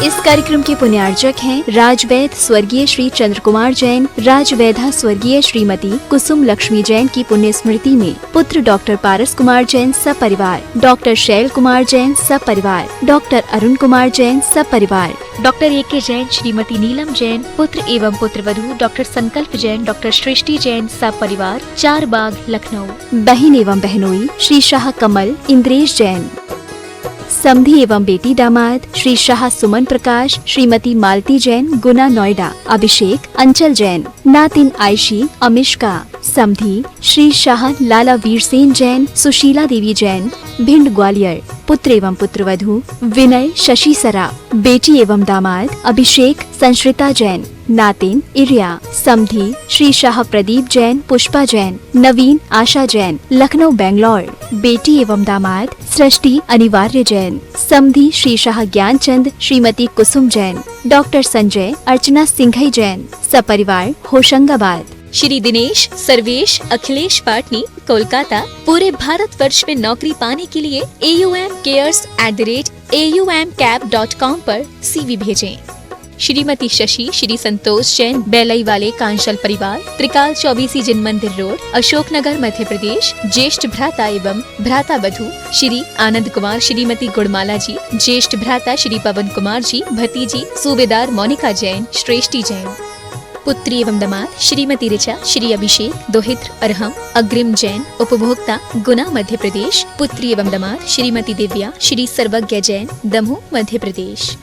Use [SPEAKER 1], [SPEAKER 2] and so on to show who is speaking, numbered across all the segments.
[SPEAKER 1] इस कार्यक्रम के पुण्यार्चक हैं राजवैद स्वर्गीय श्री चंद्र कुमार जैन, राजवैधा स्वर्गीय श्रीमती कुसुम लक्ष्मी जैन की पुण्य स्मृति में पुत्र डॉक्टर पारस कुमार जैन सपरिवार, डॉक्टर शैल कुमार जैन सपरिवार, डॉक्टर अरुण कुमार जैन सपरिवार,
[SPEAKER 2] डॉक्टर ए.के. जैन, श्रीमती नीलम जैन, पुत्र एवं पुत्रवधू डॉक्टर संकल्प जैन, डॉक्टर सृष्टि जैन सपरिवार, चार बाग लखनऊ।
[SPEAKER 1] बहन एवं बहनोई श्री शाह कमल इंद्रेश जैन, समधी एवं बेटी दामाद श्री शाह सुमन प्रकाश, श्रीमती मालती जैन गुना नोएडा, अभिषेक अंचल जैन, नातिन आयशी अमिष्का, समधी श्री शाह लाला वीरसेन जैन, सुशीला देवी जैन भिंड ग्वालियर, पुत्र एवं पुत्रवधू विनय शशि सरा, बेटी एवं दामाद अभिषेक संश्रिता जैन, नातिन इरिया, समधी श्री शाह प्रदीप जैन पुष्पा जैन, नवीन आशा जैन लखनऊ बेंगलोर, बेटी एवं दामाद सृष्टि अनिवार्य जैन, समधी श्री शाह ज्ञानचंद श्रीमती कुसुम जैन, डॉक्टर संजय अर्चना सिंघई जैन सपरिवार होशंगाबाद।
[SPEAKER 2] श्री दिनेश सर्वेश अखिलेश पाटनी कोलकाता, पूरे भारतवर्ष में नौकरी पाने के लिए aumcares@aumcap.com पर CV भेजें। श्रीमती शशि श्री संतोष जैन बेलई वाले कांशल परिवार, त्रिकाल 24 जिन मंदिर रोड, अशोकनगर मध्य प्रदेश, ज्येष्ठ भ्राता एवं भ्राता वधू श्री आनंद कुमार श्रीमती गुड़माला जी, ज्येष्ठ भ्राता श्री पवन कुमार जी, भतीजी सूबेदार मोनिका जैन श्रेष्ठी जैन, पुत्री एवं दामाद श्रीमती ऋचा श्री अभिषेक दोहित्र अरहम अग्रिम जैन उपभोक्ता गुना मध्य प्रदेश, पुत्री एवं दामाद श्रीमती दिव्या श्री सर्वज्ञ जैन दमोह मध्य प्रदेश।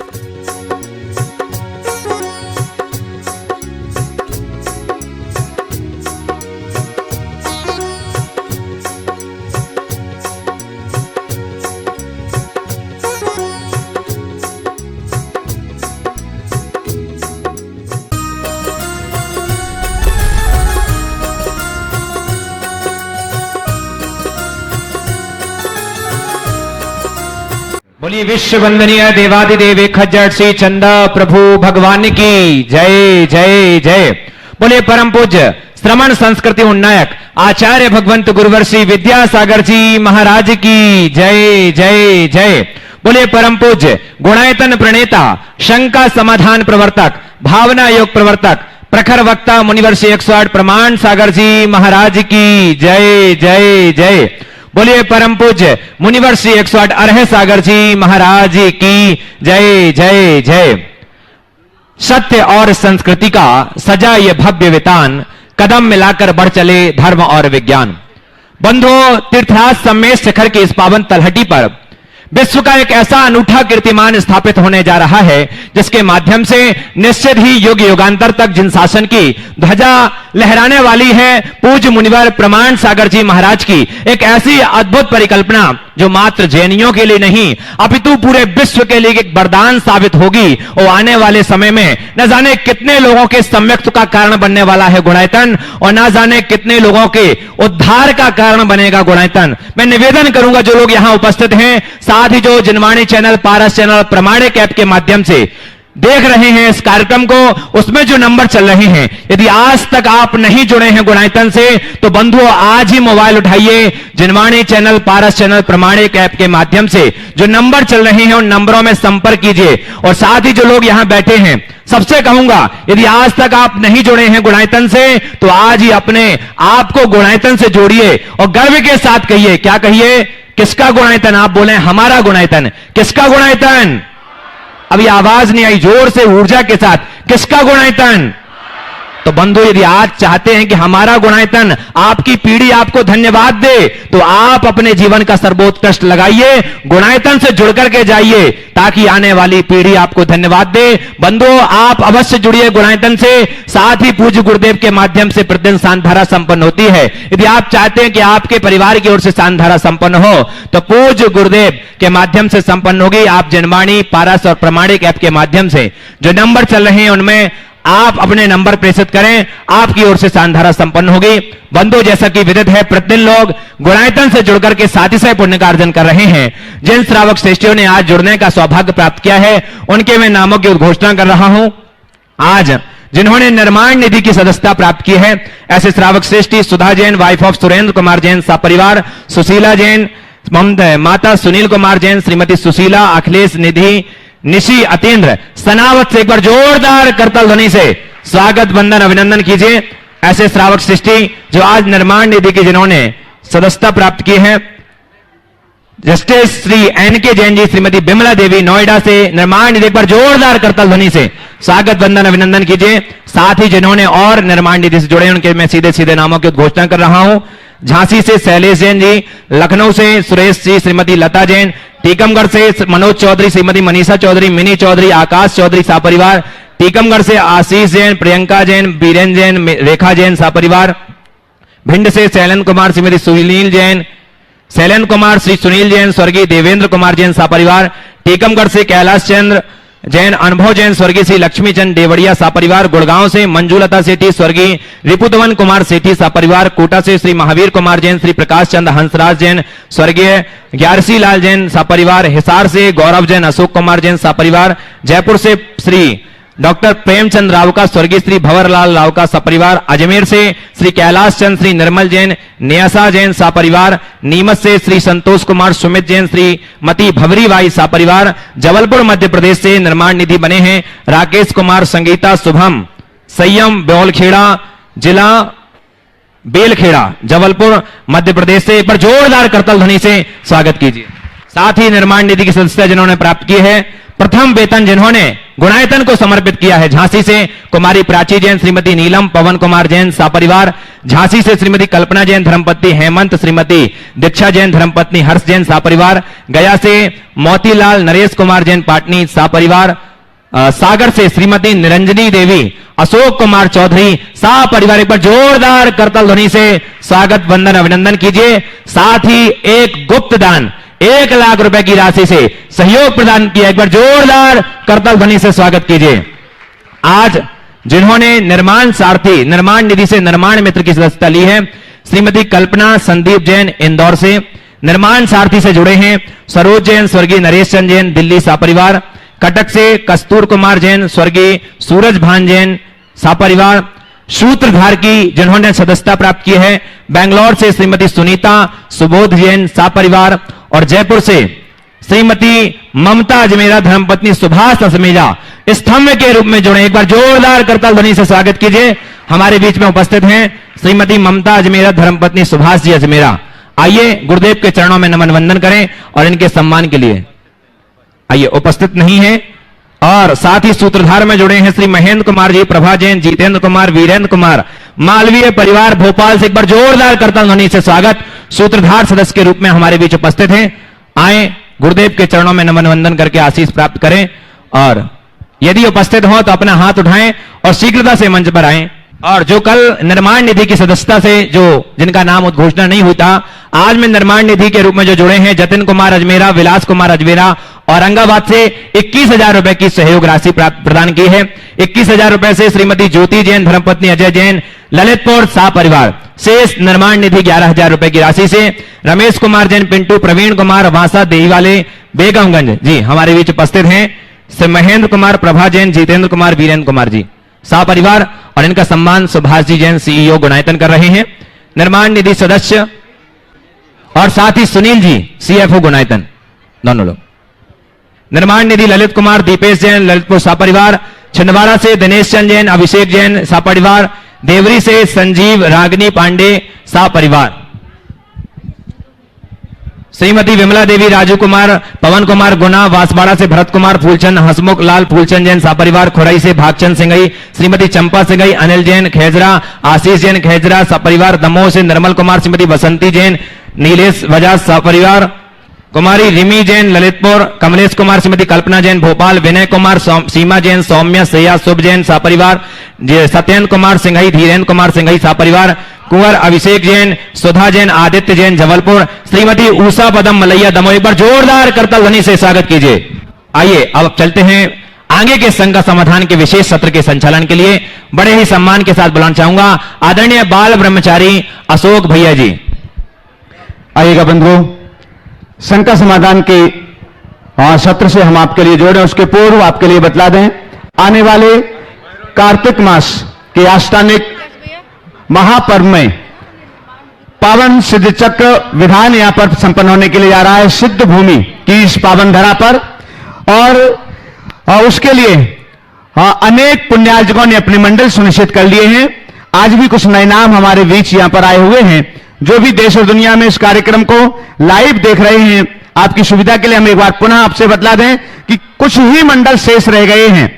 [SPEAKER 3] बोलिए विश्व वंदनीय देवादिदेव खज्जर श्री चंदा प्रभु भगवान की जय जय जय। बोलिए परम पूज्य श्रमण संस्कृति उन्नायक आचार्य भगवंत गुरुवर श्री विद्यासागर जी महाराज की जय जय जय। बोलिए परम पूज्य गुणायतन प्रणेता, शंका समाधान प्रवर्तक, भावना योग प्रवर्तक, प्रखर वक्ता मुनिवर श्री 108 प्रमाण सागर जी महाराज की जय जय जय। बोलिए परम पूज्य मुनिवर श्री 108 अरह सागर जी महाराज की जय जय जय। सत्य और संस्कृति का सजा ये भव्य वितान, कदम मिलाकर बढ़ चले धर्म और विज्ञान। बंधुओं, तीर्थराज सम्मेद शिखर की इस पावन तलहटी पर विश्व का एक ऐसा अनूठा कीर्तिमान स्थापित होने जा रहा है जिसके माध्यम से निश्चित ही युग युगांतर तक जिन शासन की ध्वजा लहराने वाली है पूज्य मुनिवर प्रमाण सागर जी महाराज की एक ऐसी अद्भुत परिकल्पना जो मात्र जैनियों के लिए नहीं अपितु पूरे विश्व के लिए एक वरदान साबित होगी। और आने वाले समय में न जाने कितने लोगों के सम्यक्त का कारण बनने वाला है गुणायतन, और न जाने कितने लोगों के उद्धार का कारण बनेगा गुणायतन। मैं निवेदन करूंगा जो लोग यहां उपस्थित हैं, साथ ही जो जिनवाणी चैनल, पारस चैनल, प्रमाणिक ऐप के माध्यम से देख रहे हैं इस कार्यक्रम को, उसमें जो नंबर चल रहे हैं, यदि आज तक आप नहीं जुड़े हैं गुणायतन से तो बंधुओं आज ही मोबाइल उठाइए, जिनवाणी चैनल, पारस चैनल, प्रमाणिक ऐप के माध्यम से जो नंबर चल रहे हैं उन नंबरों में संपर्क कीजिए। और साथ ही जो लोग यहां बैठे हैं सबसे कहूंगा यदि आज तक आप नहीं जुड़े हैं गुणायतन से तो आज ही अपने आप को गुणायतन से जोड़िए और गर्व के साथ कहिए। क्या कहिए? किसका गुणायतन? आप बोले हमारा गुणायतन। किसका गुणायतन? अभी आवाज नहीं आई, जोर से ऊर्जा के साथ, किसका गुणायतन? तो बंधु यदि आज चाहते हैं कि हमारा गुणायतन, आपकी पीढ़ी आपको धन्यवाद दे तो आप अपने जीवन का सर्वोत्कृष्ट लगाइए, गुणायतन से जुड़कर के जाइए ताकि आने वाली पीढ़ी आपको धन्यवाद दे। बंधु आप अवश्य जुड़िए गुणायतन से। साथ ही पूज्य गुरुदेव के माध्यम से प्रतिदिन सांधारा संपन्न होती है। यदि आप चाहते हैं कि आपके परिवार की ओर से सांधारा संपन्न हो तो पूज्य गुरुदेव के माध्यम से संपन्न होगी। आप जिनवाणी, पारस और प्रमाणिक ऐप के माध्यम से जो नंबर चल रहे हैं उनमें आप अपने नंबर प्रेषित करें, आपकी ओर से सांधारा संपन्न होगी। बंधु जैसा कि विदित है प्रतिदिन लोग गुणायतन से जुड़कर के सातिशय पुण्य का अर्जन कर रहे हैं। जिन श्रावक श्रेष्ठियों ने आज जुड़ने का सौभाग्य प्राप्त किया है उनके मैं नामों की उद्घोषणा कर रहा हूं। आज जिन्होंने निर्माण निधि की सदस्यता प्राप्त की है ऐसे श्रावक श्रेष्ठी सुधा जैन, वाइफ ऑफ सुरेंद्र कुमार जैन सपरिवार, सुशीला जैन, माता सुनील कुमार जैन, श्रीमती सुशीला, अखिलेश निधि निशी अतेंद्र सनावत से एक बार जोरदार करताल ध्वनि से स्वागत वंदन अभिनंदन कीजिए ऐसे श्रावक सृष्टि जो आज निर्माण निधि की जिन्होंने सदस्यता प्राप्त की है। जस्टिस श्री एनके जैन जी, श्रीमती बिमला देवी नोएडा से निर्माण निधि पर जोरदार करताल ध्वनि से स्वागत वंदन अभिनंदन कीजिए। साथ ही जिन्होंने और निर्माण निधि से जुड़े उनके मैं सीधे सीधे नामों की घोषणा कर रहा हूं। झांसी से शैलेश जैन जी, लखनऊ से सुरेश जी, श्रीमती लता जैन, टीकमगढ़ से मनोज चौधरी, श्रीमती मनीषा चौधरी, मिनी चौधरी, आकाश चौधरी सापरिवार, टीकमगढ़ से आशीष जैन, प्रियंका जैन, बीरेन जैन, रेखा जैन सापरिवार, भिंड से शैलन कुमार, श्रीमती सुनील जैन, शैलन कुमार, श्री सुनील जैन, स्वर्गीय देवेंद्र कुमार जैन सापरिवार, टीकमगढ़ से कैलाश चंद्र जैन, अनुभव जैन, स्वर्गीय श्री लक्ष्मी चंद देवड़िया सापरिवार, गुड़गांव से मंजूलता सेठी, स्वर्गीय रिपुदवन कुमार सेठी सापरिवार, कोटा से श्री महावीर कुमार जैन, श्री प्रकाश चंद हंसराज जैन, स्वर्गीय ग्यारसी लाल जैन सापरिवार, हिसार से गौरव जैन, अशोक कुमार जैन सापरिवार, जयपुर से श्री डॉक्टर प्रेमचंद राव का, स्वर्गीय श्री भंवरलाल राव का सपरिवार, अजमेर से श्री कैलाश चंद, श्री निर्मल जैन, न्यासा जैन सापरिवार, नीमच से श्री संतोष कुमार, सुमित जैन, श्री मती भवरी बाई सापरिवार, जबलपुर मध्य प्रदेश से निर्माण निधि बने हैं राकेश कुमार, संगीता, शुभम, संयम, बेलखेड़ा जिला बेलखेड़ा, जबलपुर मध्य प्रदेश से एक बार जोरदार करताल ध्वनि से स्वागत कीजिए। साथ ही निर्माण निधि की सदस्यता जिन्होंने प्राप्त की है, प्रथम वेतन जिन्होंने गुणायतन को समर्पित किया है, झांसी से कुमारी प्राची जैन, श्रीमती नीलम पवन कुमार जैन सापरिवार, झांसी से श्रीमती कल्पना जैन धर्मपत्नी हेमंत, श्रीमती दीक्षा जैन धर्मपत्नी हर्ष जैन सापरिवार, गया से मोतीलाल नरेश कुमार जैन पाटनी सापरिवार, सागर से श्रीमती निरंजनी देवी, अशोक कुमार चौधरी सापरिवार एक बार जोरदार करताल ध्वनि से स्वागत वंदन अभिनंदन कीजिए। साथ ही एक गुप्त दान 1 लाख रुपए की राशि से सहयोग प्रदान किया, एक बार जोरदार करताल ध्वनि से स्वागत कीजिए। आज जिन्होंने निर्माण सारथी निर्माण निधि से निर्माण मित्र की सदस्यता ली है, श्रीमती कल्पना संदीप जैन इंदौर से निर्माण सारथी से जुड़े हैं, सरोज जैन, स्वर्गीय नरेश चंद जैन दिल्ली सापरिवार, कटक से कस्तूर कुमार जैन, स्वर्गीय सूरज भान जैन सापरिवार, सूत्रधार की जिन्होंने सदस्यता प्राप्त की है, बेंगलोर से श्रीमती सुनीता सुबोध जैन सापरिवार, और जयपुर से श्रीमती ममता अजमेरा धर्मपत्नी सुभाष असमेजा स्तंभ के रूप में जुड़े, एक बार जोरदार करताल ध्वनि से स्वागत कीजिए। हमारे बीच में उपस्थित हैं श्रीमती ममता अजमेरा धर्मपत्नी सुभाष जी अजमेरा। आइए गुरुदेव के चरणों में नमन वंदन करें और इनके सम्मान के लिए आइए उपस्थित नहीं है। और साथ ही सूत्रधार में जुड़े हैं श्री महेंद्र कुमार जी, प्रभा जैन, जितेंद्र कुमार, वीरेंद्र कुमार, मालवीय परिवार भोपाल से एक बार जोरदार करताल ध्वनि से स्वागत सूत्रधार सदस्य के रूप में हमारे बीच उपस्थित हैं। आए गुरुदेव के चरणों में नमन वंदन करके आशीष प्राप्त करें और यदि उपस्थित हो तो अपना हाथ उठाएं और शीघ्रता से मंच पर आएं। और जो कल निर्माण निधि की सदस्यता से जो जिनका नाम उद्घोषणा नहीं हुई था, आज में निर्माण निधि के रूप में जो जुड़े हैं जतिन कुमार अजमेरा, विलास कुमार अजमेरा औरंगाबाद से 21,000 रुपए की सहयोग राशि प्रदान की है। 21,000 रुपए से श्रीमती ज्योति जैन धर्मपत्नी अजय जैन ललितपुर सापरिवार, शेष निर्माण निधि 11,000 रुपए की राशि से रमेश कुमार जैन, पिंटू, प्रवीण कुमार, वासा देईवाले, बेगमगंज जी हमारे बीच उपस्थित हैं। से महेंद्र कुमार, प्रभा जैन, जितेंद्र कुमार, वीरेंद्र कुमार जी सापरिवार, और इनका सम्मान सुभाष जी जैन सीईओ गुणायतन कर रहे हैं, निर्माण निधि सदस्य, और साथ ही सुनील जी सीएफओ गुणायतन दोनों लोग। निर्माण निधि ललित कुमार, दीपेश जैन ललितपुर सापरिवार, छिंदवाड़ा से दिनेश चंद जैन, अभिषेक जैन सापरिवार, देवरी से संजीव रागनी पांडे सापरिवार, श्रीमती विमला देवी, राजू कुमार, पवन कुमार गुना, वासवाड़ा से भरत कुमार, फूलचंद हसमुख लाल फूलचंद जैन सापरिवार, खुरई से भागचंद सिंघई, श्रीमती चंपा सिंघई, अनिल जैन खेजरा, आशीष जैन खेजरा सापरिवार, दमोह से निर्मल कुमार, श्रीमती बसंती जैन, नीलेश बजाज सापरिवार, कुमारी रिमी जैन ललितपुर, कमलेश कुमार, श्रीमती कल्पना जैन भोपाल, विनय कुमार, सीमा जैन, सौम्या सैया शुभ जैन सापरिवार, सत्येंद्र कुमार सिंघई, धीरेन्द्र कुमार सिंघई सापरिवार, कुंवर अभिषेक जैन, सुधा जैन, आदित्य जैन जबलपुर, श्रीमती उषा पदम मलैया दमोह, एक बार जोरदार करताल ध्वनि से स्वागत कीजिए। आइए अब चलते हैं आगे के संघ समाधान के विशेष सत्र के संचालन के लिए बड़े ही सम्मान के साथ बुलाना चाहूंगा आदरणीय बाल ब्रह्मचारी अशोक भैया जी।
[SPEAKER 4] आइएगा बंधुओं, संघ का समाधान के सत्र से हम आपके लिए जोड़े, उसके पूर्व आपके लिए बतला दें, आने वाले कार्तिक मास के आष्टानिक महापर्व में पावन सिद्ध चक्र विधान यहां पर संपन्न होने के लिए जा रहा है सिद्ध भूमि की इस पावन धरा पर। और और उसके लिए अनेक पुण्यार्जकों ने अपने मंडल सुनिश्चित कर लिए हैं। आज भी कुछ नए नाम हमारे बीच यहां पर आए हुए हैं। जो भी देश और दुनिया में इस कार्यक्रम को लाइव देख रहे हैं, आपकी सुविधा के लिए हम एक बार पुनः आपसे बतला दें कि कुछ ही मंडल शेष रह गए हैं।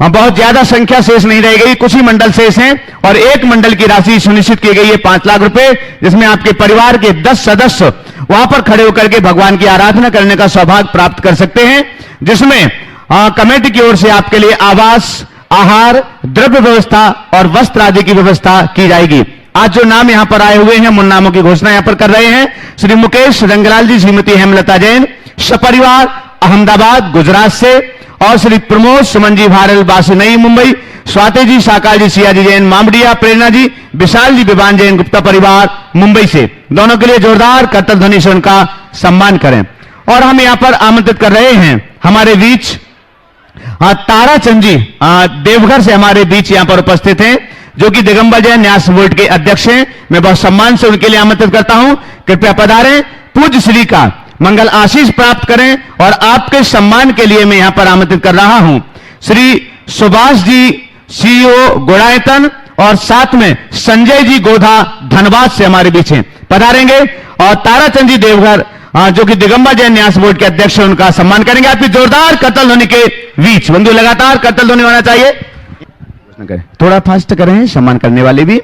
[SPEAKER 4] बहुत ज्यादा संख्या शेष नहीं रह गई, कुछ ही मंडल शेष हैं और एक मंडल की राशि सुनिश्चित की गई है 5 लाख रुपए, जिसमें आपके परिवार के 10 सदस्य वहां पर खड़े होकर के भगवान की आराधना करने का सौभाग्य प्राप्त कर सकते हैं, जिसमें कमेटी की ओर से आपके लिए आवास, आहार, द्रव्य व्यवस्था और वस्त्र आदि की व्यवस्था की जाएगी। आज जो नाम यहां पर आए हुए हैं, उन नामों की घोषणा यहां पर कर रहे हैं श्री मुकेश रंगलाल जी, श्रीमती हेमलता जैन सपरिवार अहमदाबाद गुजरात से, और श्री प्रमोद सुमन जी भारल बासी नई मुंबई, स्वाति जी साकार जी सिया जी जैन मामडिया, प्रेरणा जी विशाल जी विवान जैन गुप्ता परिवार मुंबई से। दोनों के लिए जोरदार करतल ध्वनि से उनका सम्मान करें। और हम यहां पर आमंत्रित कर रहे हैं हमारे बीच ताराचंद जी देवघर से हमारे बीच यहां पर उपस्थित हैं, जो कि दिगंबर जैन न्यास बोर्ड के अध्यक्ष हैं। मैं बहुत सम्मान से उनके लिए आमंत्रित करता हूं, कृपया पधारें, पूज्य श्री का मंगल आशीष प्राप्त करें। और आपके सम्मान के लिए मैं यहां पर आमंत्रित कर रहा हूं श्री सुभाष जी सीईओ गुणायतन, और साथ में संजय जी गोधा धनबाद से हमारे बीच हैं, पधारेंगे। और ताराचंद जी देवघर जो कि दिगंबर जैन न्यास बोर्ड के अध्यक्ष हैं, उनका सम्मान करेंगे। आपकी जोरदार करतल ध्वनि के बीच बंधु लगातार करतल ध्वनि होना चाहिए, थोड़ा फास्ट करें सम्मान करने वाले भी।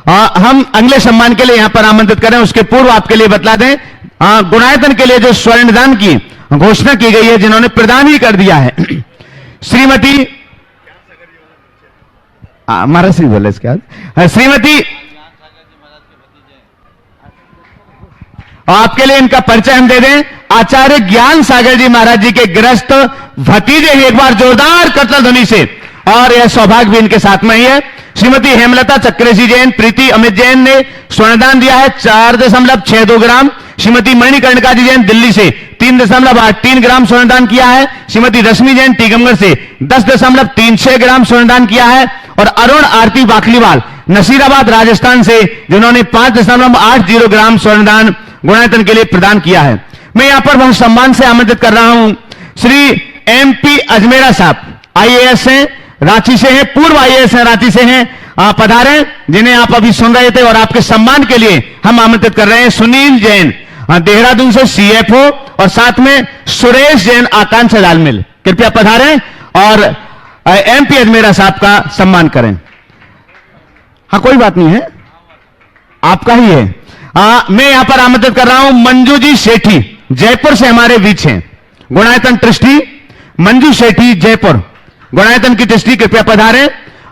[SPEAKER 4] हम अगले सम्मान के लिए यहां पर आमंत्रित करें, उसके पूर्व आपके लिए बतला दें गुणायतन के लिए जो स्वर्णदान की घोषणा की गई है, जिन्होंने प्रदान ही कर दिया है, श्रीमती महाराज श्री बोले इसके बाद श्रीमती, आपके लिए इनका परिचय हम दे दें, आचार्य ज्ञान सागर जी महाराज जी के गृहस्थ भतीजे हैं, एक बार जोरदार करतल ध्वनि से। और यह सौभाग्य भी इनके साथ में ही है। श्रीमती हेमलता चक्रेशी जैन, प्रीति अमित जैन ने स्वर्णदान दिया है 4.62 ग्राम। श्रीमती मणिकर्णिका जी जैन दिल्ली से 3.83 ग्राम स्वर्णदान किया है। श्रीमती रश्मि जैन टीकमगढ़ से 10.36 ग्राम स्वर्णदान किया है। और अरुण आरती बाखलीवाल नसीराबाद राजस्थान से, जिन्होंने 5.80 ग्राम स्वर्णदान गुणायतन के लिए प्रदान किया है। मैं यहां पर बहुत सम्मान से आमंत्रित कर रहा हूं श्री MP अजमेरा साहब, IAS हैं, रांची से हैं, पूर्व IAS हैं, रांची से हैं, पधारें, जिन्हें आप अभी सुन रहे थे। और आपके सम्मान के लिए हम आमंत्रित कर रहे हैं सुनील जैन देहरादून से CFO, और साथ में सुरेश जैन आकांक्षा लाल मिल, कृपया पधारें और MP अजमेरा साहब का सम्मान करें। हाँ, कोई बात नहीं है, आपका ही है। मैं यहां पर आमंत्रित कर रहा हूं मंजू जी सेठी, जयपुर से हमारे बीच हैं, गुणायतन ट्रस्टी मंजू सेठी जयपुर, गुणायतन की ट्रस्टी, कृपया पधारें।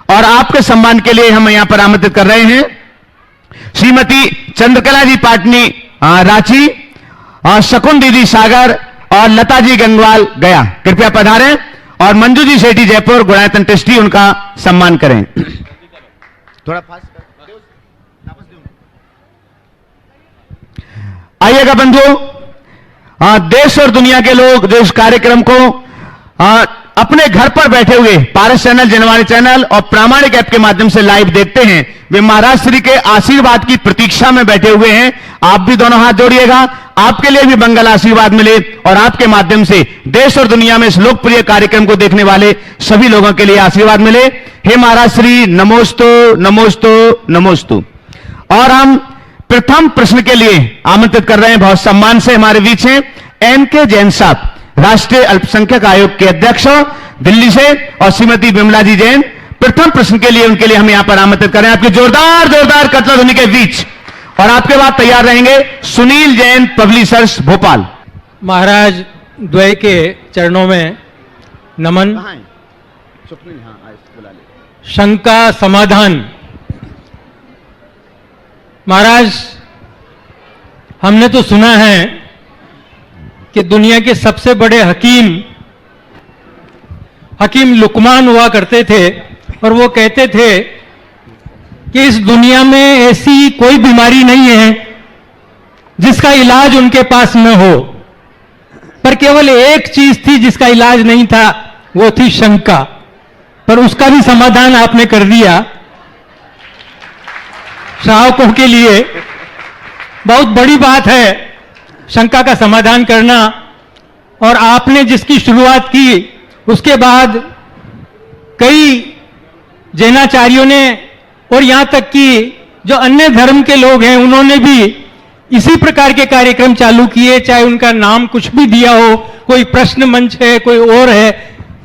[SPEAKER 4] और आपके सम्मान के लिए हम यहां पर आमंत्रित कर रहे हैं श्रीमती चंद्रकला जी पाटनी रांची, शकुन दीदी सागर और लता जी गंगवाल गया, कृपया पधारें। और मंजू जी सेठी जयपुर, गुणायतन ट्रस्टी, उनका सम्मान करें। थोड़ा फास्ट आइएगा बंधु, देश और दुनिया के लोग जो इस कार्यक्रम को अपने घर पर बैठे हुए पारस चैनल, जनवाणी चैनल और प्रामाणिक ऐप के माध्यम से लाइव देखते हैं, वे महाराज श्री के आशीर्वाद की प्रतीक्षा में बैठे हुए हैं। आप भी दोनों हाथ जोड़िएगा, आपके लिए भी मंगल आशीर्वाद मिले और आपके माध्यम से देश और दुनिया में इस लोकप्रिय कार्यक्रम को देखने वाले सभी लोगों के लिए आशीर्वाद मिले। हे महाराज श्री, नमोस्तु नमोस्तु नमोस्तु। और हम प्रथम प्रश्न के लिए आमंत्रित कर रहे हैं, बहुत सम्मान से हमारे बीच हैं NK जैन साहब, राष्ट्रीय अल्पसंख्यक आयोग के अध्यक्ष दिल्ली से, और श्रीमती विमला जी जैन। प्रथम प्रश्न के लिए उनके लिए हम यहां पर आमंत्रित कर रहे हैं, आपकी जोरदार जोरदार करतल ध्वनि के बीच। और आपके बाद तैयार रहेंगे सुनील जैन, पब्लिशर्स भोपाल।
[SPEAKER 5] महाराज द्वय के चरणों में नमन। शंका समाधान। महाराज, हमने तो सुना है कि दुनिया के सबसे बड़े हकीम लुकमान हुआ करते थे, और वो कहते थे कि इस दुनिया में ऐसी कोई बीमारी नहीं है जिसका इलाज उनके पास न हो, पर केवल एक चीज थी जिसका इलाज नहीं था, वो थी शंका। पर उसका भी समाधान आपने कर दिया। श्रावकों के लिए बहुत बड़ी बात है शंका का समाधान करना, और आपने जिसकी शुरुआत की उसके बाद कई जैनाचार्यों ने और यहां तक कि जो अन्य धर्म के लोग हैं उन्होंने भी इसी प्रकार के कार्यक्रम चालू किए, चाहे उनका नाम कुछ भी दिया हो, कोई प्रश्न मंच है, कोई और है,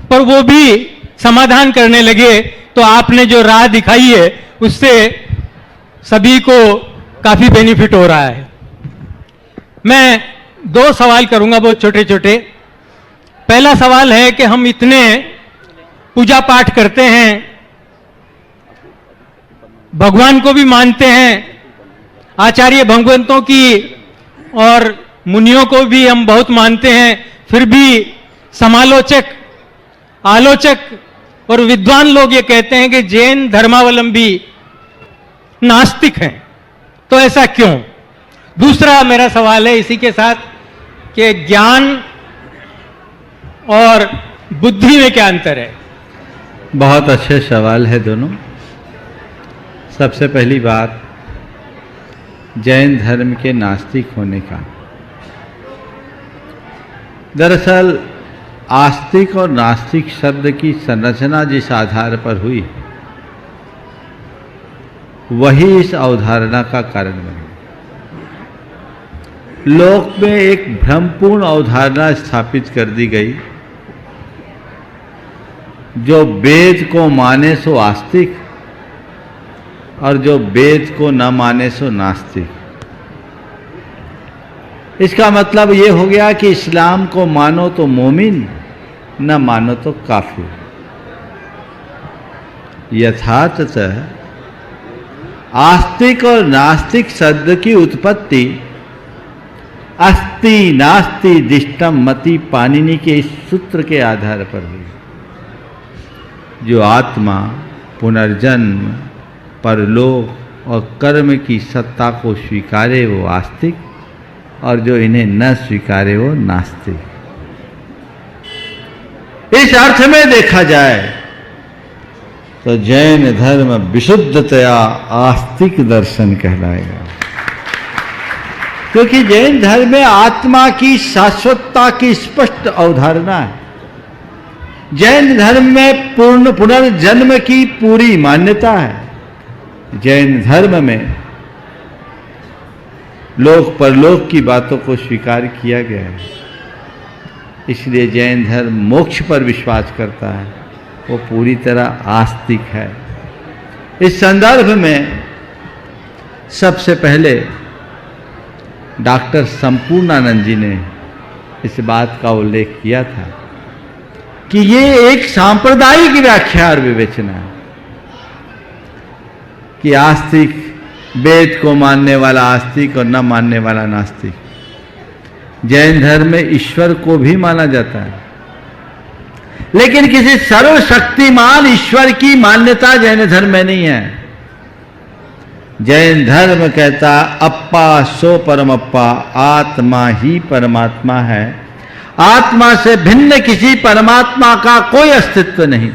[SPEAKER 5] पर वो भी समाधान करने लगे। तो आपने जो राह दिखाई है उससे सभी को काफी बेनिफिट हो रहा है। मैं 2 सवाल करूंगा, बहुत छोटे छोटे। पहला सवाल है कि हम इतने पूजा पाठ करते हैं, भगवान को भी मानते हैं, आचार्य भगवंतों की और मुनियों को भी हम बहुत मानते हैं, फिर भी समालोचक, आलोचक और विद्वान लोग ये कहते हैं कि जैन धर्मावलंबी नास्तिक हैं। तो ऐसा क्यों? दूसरा मेरा सवाल है इसी के साथ कि ज्ञान और बुद्धि में क्या अंतर है?
[SPEAKER 6] बहुत अच्छे सवाल है दोनों। सबसे पहली बात जैन धर्म के नास्तिक होने का। दरअसल आस्तिक और नास्तिक शब्द की संरचना जिस आधार पर हुई वही इस अवधारणा का कारण बनी। लोक में एक भ्रमपूर्ण अवधारणा स्थापित कर दी गई, जो वेद को माने सो आस्तिक और जो वेद को न माने सो नास्तिक। इसका मतलब ये हो गया कि इस्लाम को मानो तो मोमिन, न मानो तो काफिर। यथार्थतः आस्तिक और नास्तिक शब्द की उत्पत्ति अस्ति नास्ति दिष्टम मति पाणिनि के इस सूत्र के आधार पर हुई। जो आत्मा, पुनर्जन्म, परलोक और कर्म की सत्ता को स्वीकारे वो आस्तिक, और जो इन्हें न स्वीकारे वो नास्तिक। इस अर्थ में देखा जाए तो जैन धर्म विशुद्धतया आस्तिक दर्शन कहलाएगा, क्योंकि जैन धर्म में आत्मा की शाश्वतता की स्पष्ट अवधारणा है। जैन धर्म में पूर्ण पुनर्जन्म की पूरी मान्यता है। जैन धर्म में लोक परलोक की बातों को स्वीकार किया गया है। इसलिए जैन धर्म मोक्ष पर विश्वास करता है, वो पूरी तरह आस्तिक है। इस संदर्भ में सबसे पहले डॉक्टर संपूर्णानंद जी ने इस बात का उल्लेख किया था कि ये एक सांप्रदायिक व्याख्या और विवेचना है कि आस्तिक वेद को मानने वाला आस्तिक और न मानने वाला नास्तिक। जैन धर्म में ईश्वर को भी माना जाता है, लेकिन किसी सर्वशक्तिमान ईश्वर की मान्यता जैन धर्म में नहीं है। जैन धर्म कहता अप्पा सो परमप्पा, आत्मा ही परमात्मा है। आत्मा से भिन्न किसी परमात्मा का कोई अस्तित्व नहीं।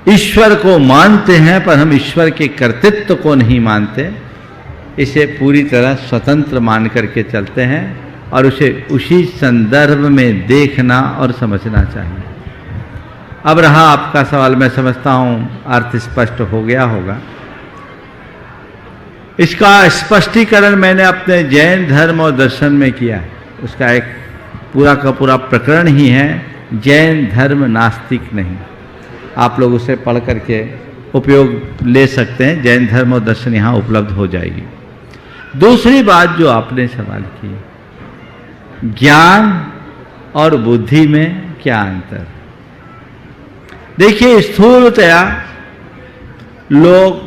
[SPEAKER 6] ईश्वर को मानते हैं पर हम ईश्वर के कर्तृत्व को नहीं मानते। इसे पूरी तरह स्वतंत्र मान करके चलते हैं और उसे उसी संदर्भ में देखना और समझना चाहिए। अब रहा आपका सवाल, मैं समझता हूं अर्थ स्पष्ट हो गया होगा। इसका स्पष्टीकरण मैंने अपने जैन धर्म और दर्शन में किया है। उसका एक पूरा का पूरा प्रकरण ही है, जैन धर्म नास्तिक नहीं। आप लोग उसे पढ़ करके उपयोग ले सकते हैं। जैन धर्म और दर्शन यहाँ उपलब्ध हो जाएगी। दूसरी बात जो आपने सवाल की, ज्ञान और बुद्धि में क्या अंतर? देखिए, स्थूलतया लोग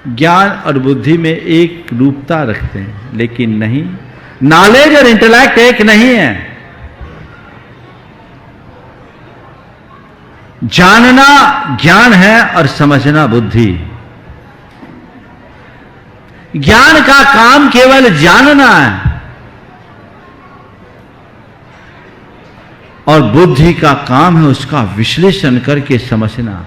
[SPEAKER 6] ज्ञान और बुद्धि में एक रूपता रखते हैं, लेकिन नहीं। नॉलेज और इंटेलेक्ट एक नहीं है। जानना ज्ञान है और समझना बुद्धि। ज्ञान का काम केवल जानना है और बुद्धि का काम है उसका विश्लेषण करके समझना।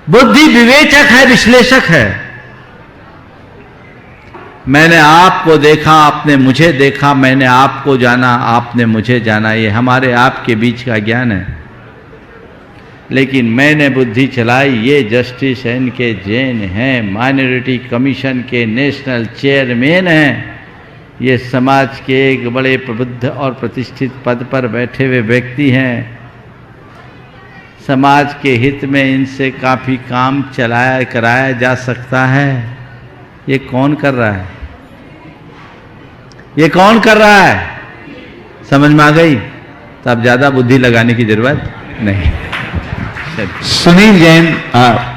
[SPEAKER 6] बुद्धि विवेचक है, विश्लेषक है। मैंने आपको देखा, आपने मुझे देखा, मैंने आपको जाना, आपने मुझे जाना, ये हमारे आपके बीच का ज्ञान है। लेकिन मैंने बुद्धि चलाई, ये जस्टिस एन के जैन हैं, माइनॉरिटी कमीशन के नेशनल चेयरमैन हैं, ये समाज के एक बड़े प्रबुद्ध और प्रतिष्ठित पद पर बैठे हुए व्यक्ति हैं। समाज के हित में इनसे काफ़ी काम कराया जा सकता है। ये कौन कर रहा है? ये कौन कर रहा है? समझ में आ गई? तो अब ज़्यादा बुद्धि लगाने की जरूरत नहीं।
[SPEAKER 4] सुनील जैन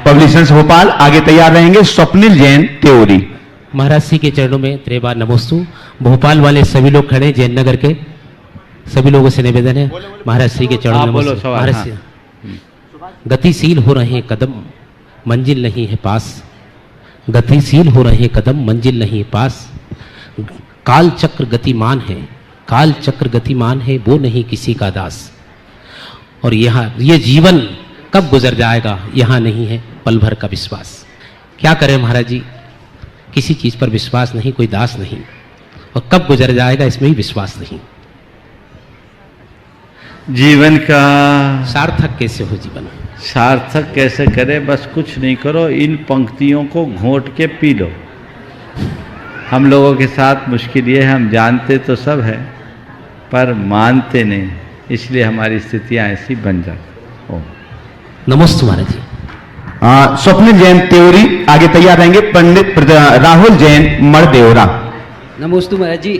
[SPEAKER 4] पब्लिशर्स भोपाल आगे तैयार रहेंगे। स्वप्निल जैन त्योरी।
[SPEAKER 7] महाराज श्री के चरणों में त्रिबार नमोस्तु। भोपाल वाले सभी लोग खड़े, जैन नगर के सभी लोगों से निवेदन है, महाराज श्री के चरणों में नमोस्तु। महाराज श्री, गतिशील हो रहे हैं कदम, मंजिल नहीं है पास। गतिशील हो रहे हैं कदम, मंजिल नहीं पास। काल चक्र गतिमान है, काल चक्र गतिमान है, वो नहीं किसी का दास। और यहाँ ये जीवन कब गुजर जाएगा, यहाँ नहीं है पल भर का विश्वास। क्या करें महाराज जी, किसी चीज पर विश्वास नहीं, कोई दास नहीं, और कब गुजर जाएगा इसमें ही विश्वास नहीं।
[SPEAKER 6] जीवन का
[SPEAKER 7] सार्थक कैसे हो जीवन?
[SPEAKER 6] सार्थक कैसे करे? बस कुछ नहीं करो, इन पंक्तियों को घोंट के पी लो। हम लोगों के साथ मुश्किल ये है, हम जानते तो सब है पर मानते नहीं, इसलिए हमारी स्थितियां ऐसी बन जाती। ओम
[SPEAKER 7] नमस्ते महाराज जी।
[SPEAKER 4] स्वप्निल जैन त्योरी आगे तैयार रहेंगे। पंडित राहुल जैन मरदेवरा।
[SPEAKER 8] नमोस्तु महाराज जी,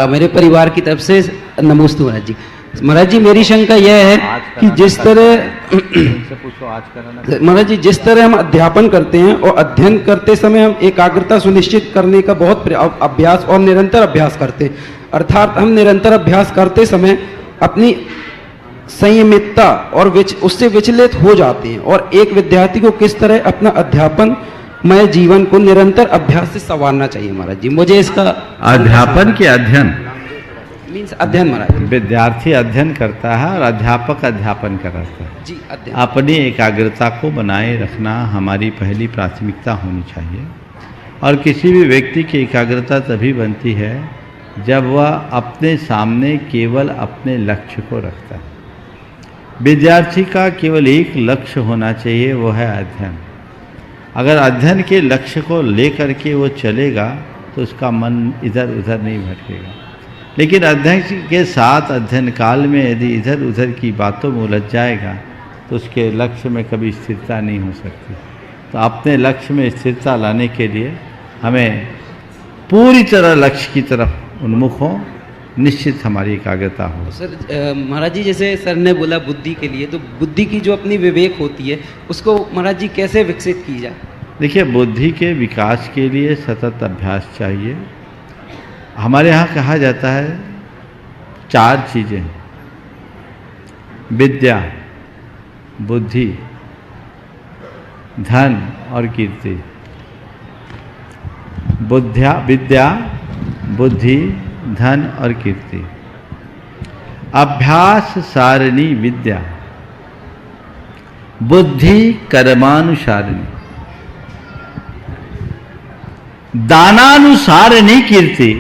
[SPEAKER 8] मेरे परिवार की तरफ से नमोस्तु महाराज जी। महाराज जी, मेरी शंका यह है कि जिस तरह महाराज जी जिस तरह हम अध्यापन करते हैं और अध्ययन करते समय हम एकाग्रता सुनिश्चित करने का बहुत अभ्यास और निरंतर अभ्यास करते हैं, अर्थात हम निरंतर अभ्यास करते समय अपनी संयमितता और उससे विचलित हो जाते हैं। और एक विद्यार्थी को किस तरह अपना अध्यापन मय जीवन को निरंतर अभ्यास से संवारना चाहिए महाराज जी? मुझे इसका
[SPEAKER 6] अध्यापन के अध्ययन
[SPEAKER 8] मीन्स अध्ययन महाराज।
[SPEAKER 6] विद्यार्थी अध्ययन करता है और अध्यापक अध्यापन कराता है
[SPEAKER 8] जी। अध्ययन
[SPEAKER 6] अपनी एकाग्रता को बनाए रखना हमारी पहली प्राथमिकता होनी चाहिए। और किसी भी व्यक्ति की एकाग्रता तभी बनती है जब वह अपने सामने केवल अपने लक्ष्य को रखता है। विद्यार्थी का केवल एक लक्ष्य होना चाहिए, वो है अध्ययन। अगर अध्ययन के लक्ष्य को लेकर के वो चलेगा तो उसका मन इधर उधर नहीं भटकेगा। लेकिन अध्ययन के साथ अध्ययन काल में यदि इधर उधर की बातों में उलझ जाएगा तो उसके लक्ष्य में कभी स्थिरता नहीं हो सकती। तो अपने लक्ष्य में स्थिरता लाने के लिए हमें पूरी तरह लक्ष्य की तरफ उन्मुख हो, निश्चित हमारी एकाग्रता हो।
[SPEAKER 8] सर महाराज जी, जैसे सर ने बोला बुद्धि के लिए, तो बुद्धि की जो अपनी विवेक होती है उसको महाराज जी कैसे विकसित की जाए?
[SPEAKER 6] देखिए, बुद्धि के विकास के लिए सतत अभ्यास चाहिए। हमारे यहाँ कहा जाता है 4 चीज़ें: विद्या, बुद्धि, धन और कीर्ति। विद्या, बुद्धि, धन और कीर्ति। अभ्यास सारिणी विद्या, बुद्धि कर्मानुसारिणी, दानानुसारिणी कीर्ति,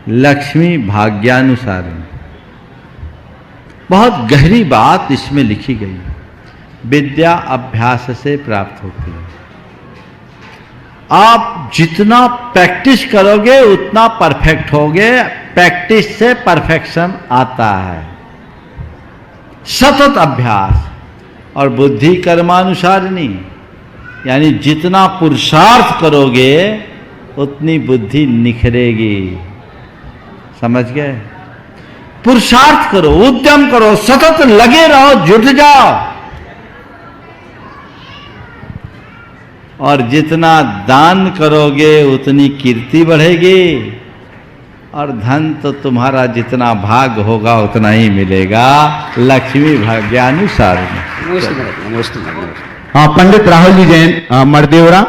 [SPEAKER 6] लक्ष्मी भाग्यानुसारिणी। बहुत गहरी बात इसमें लिखी गई है। विद्या अभ्यास से प्राप्त होती है। आप जितना प्रैक्टिस करोगे उतना परफेक्ट होगे। प्रैक्टिस से परफेक्शन आता है, सतत अभ्यास। और बुद्धि कर्मानुसारिणी, यानी जितना पुरुषार्थ करोगे उतनी बुद्धि निखरेगी। समझ गए? पुरुषार्थ करो, उद्यम करो, सतत लगे रहो, जुट जाओ। और जितना दान करोगे उतनी कीर्ति बढ़ेगी। और धन तो तुम्हारा जितना भाग होगा उतना ही मिलेगा। लक्ष्मी भाग्यानुसार।
[SPEAKER 4] हाँ, पंडित राहुल जी जैन मरदेवरा।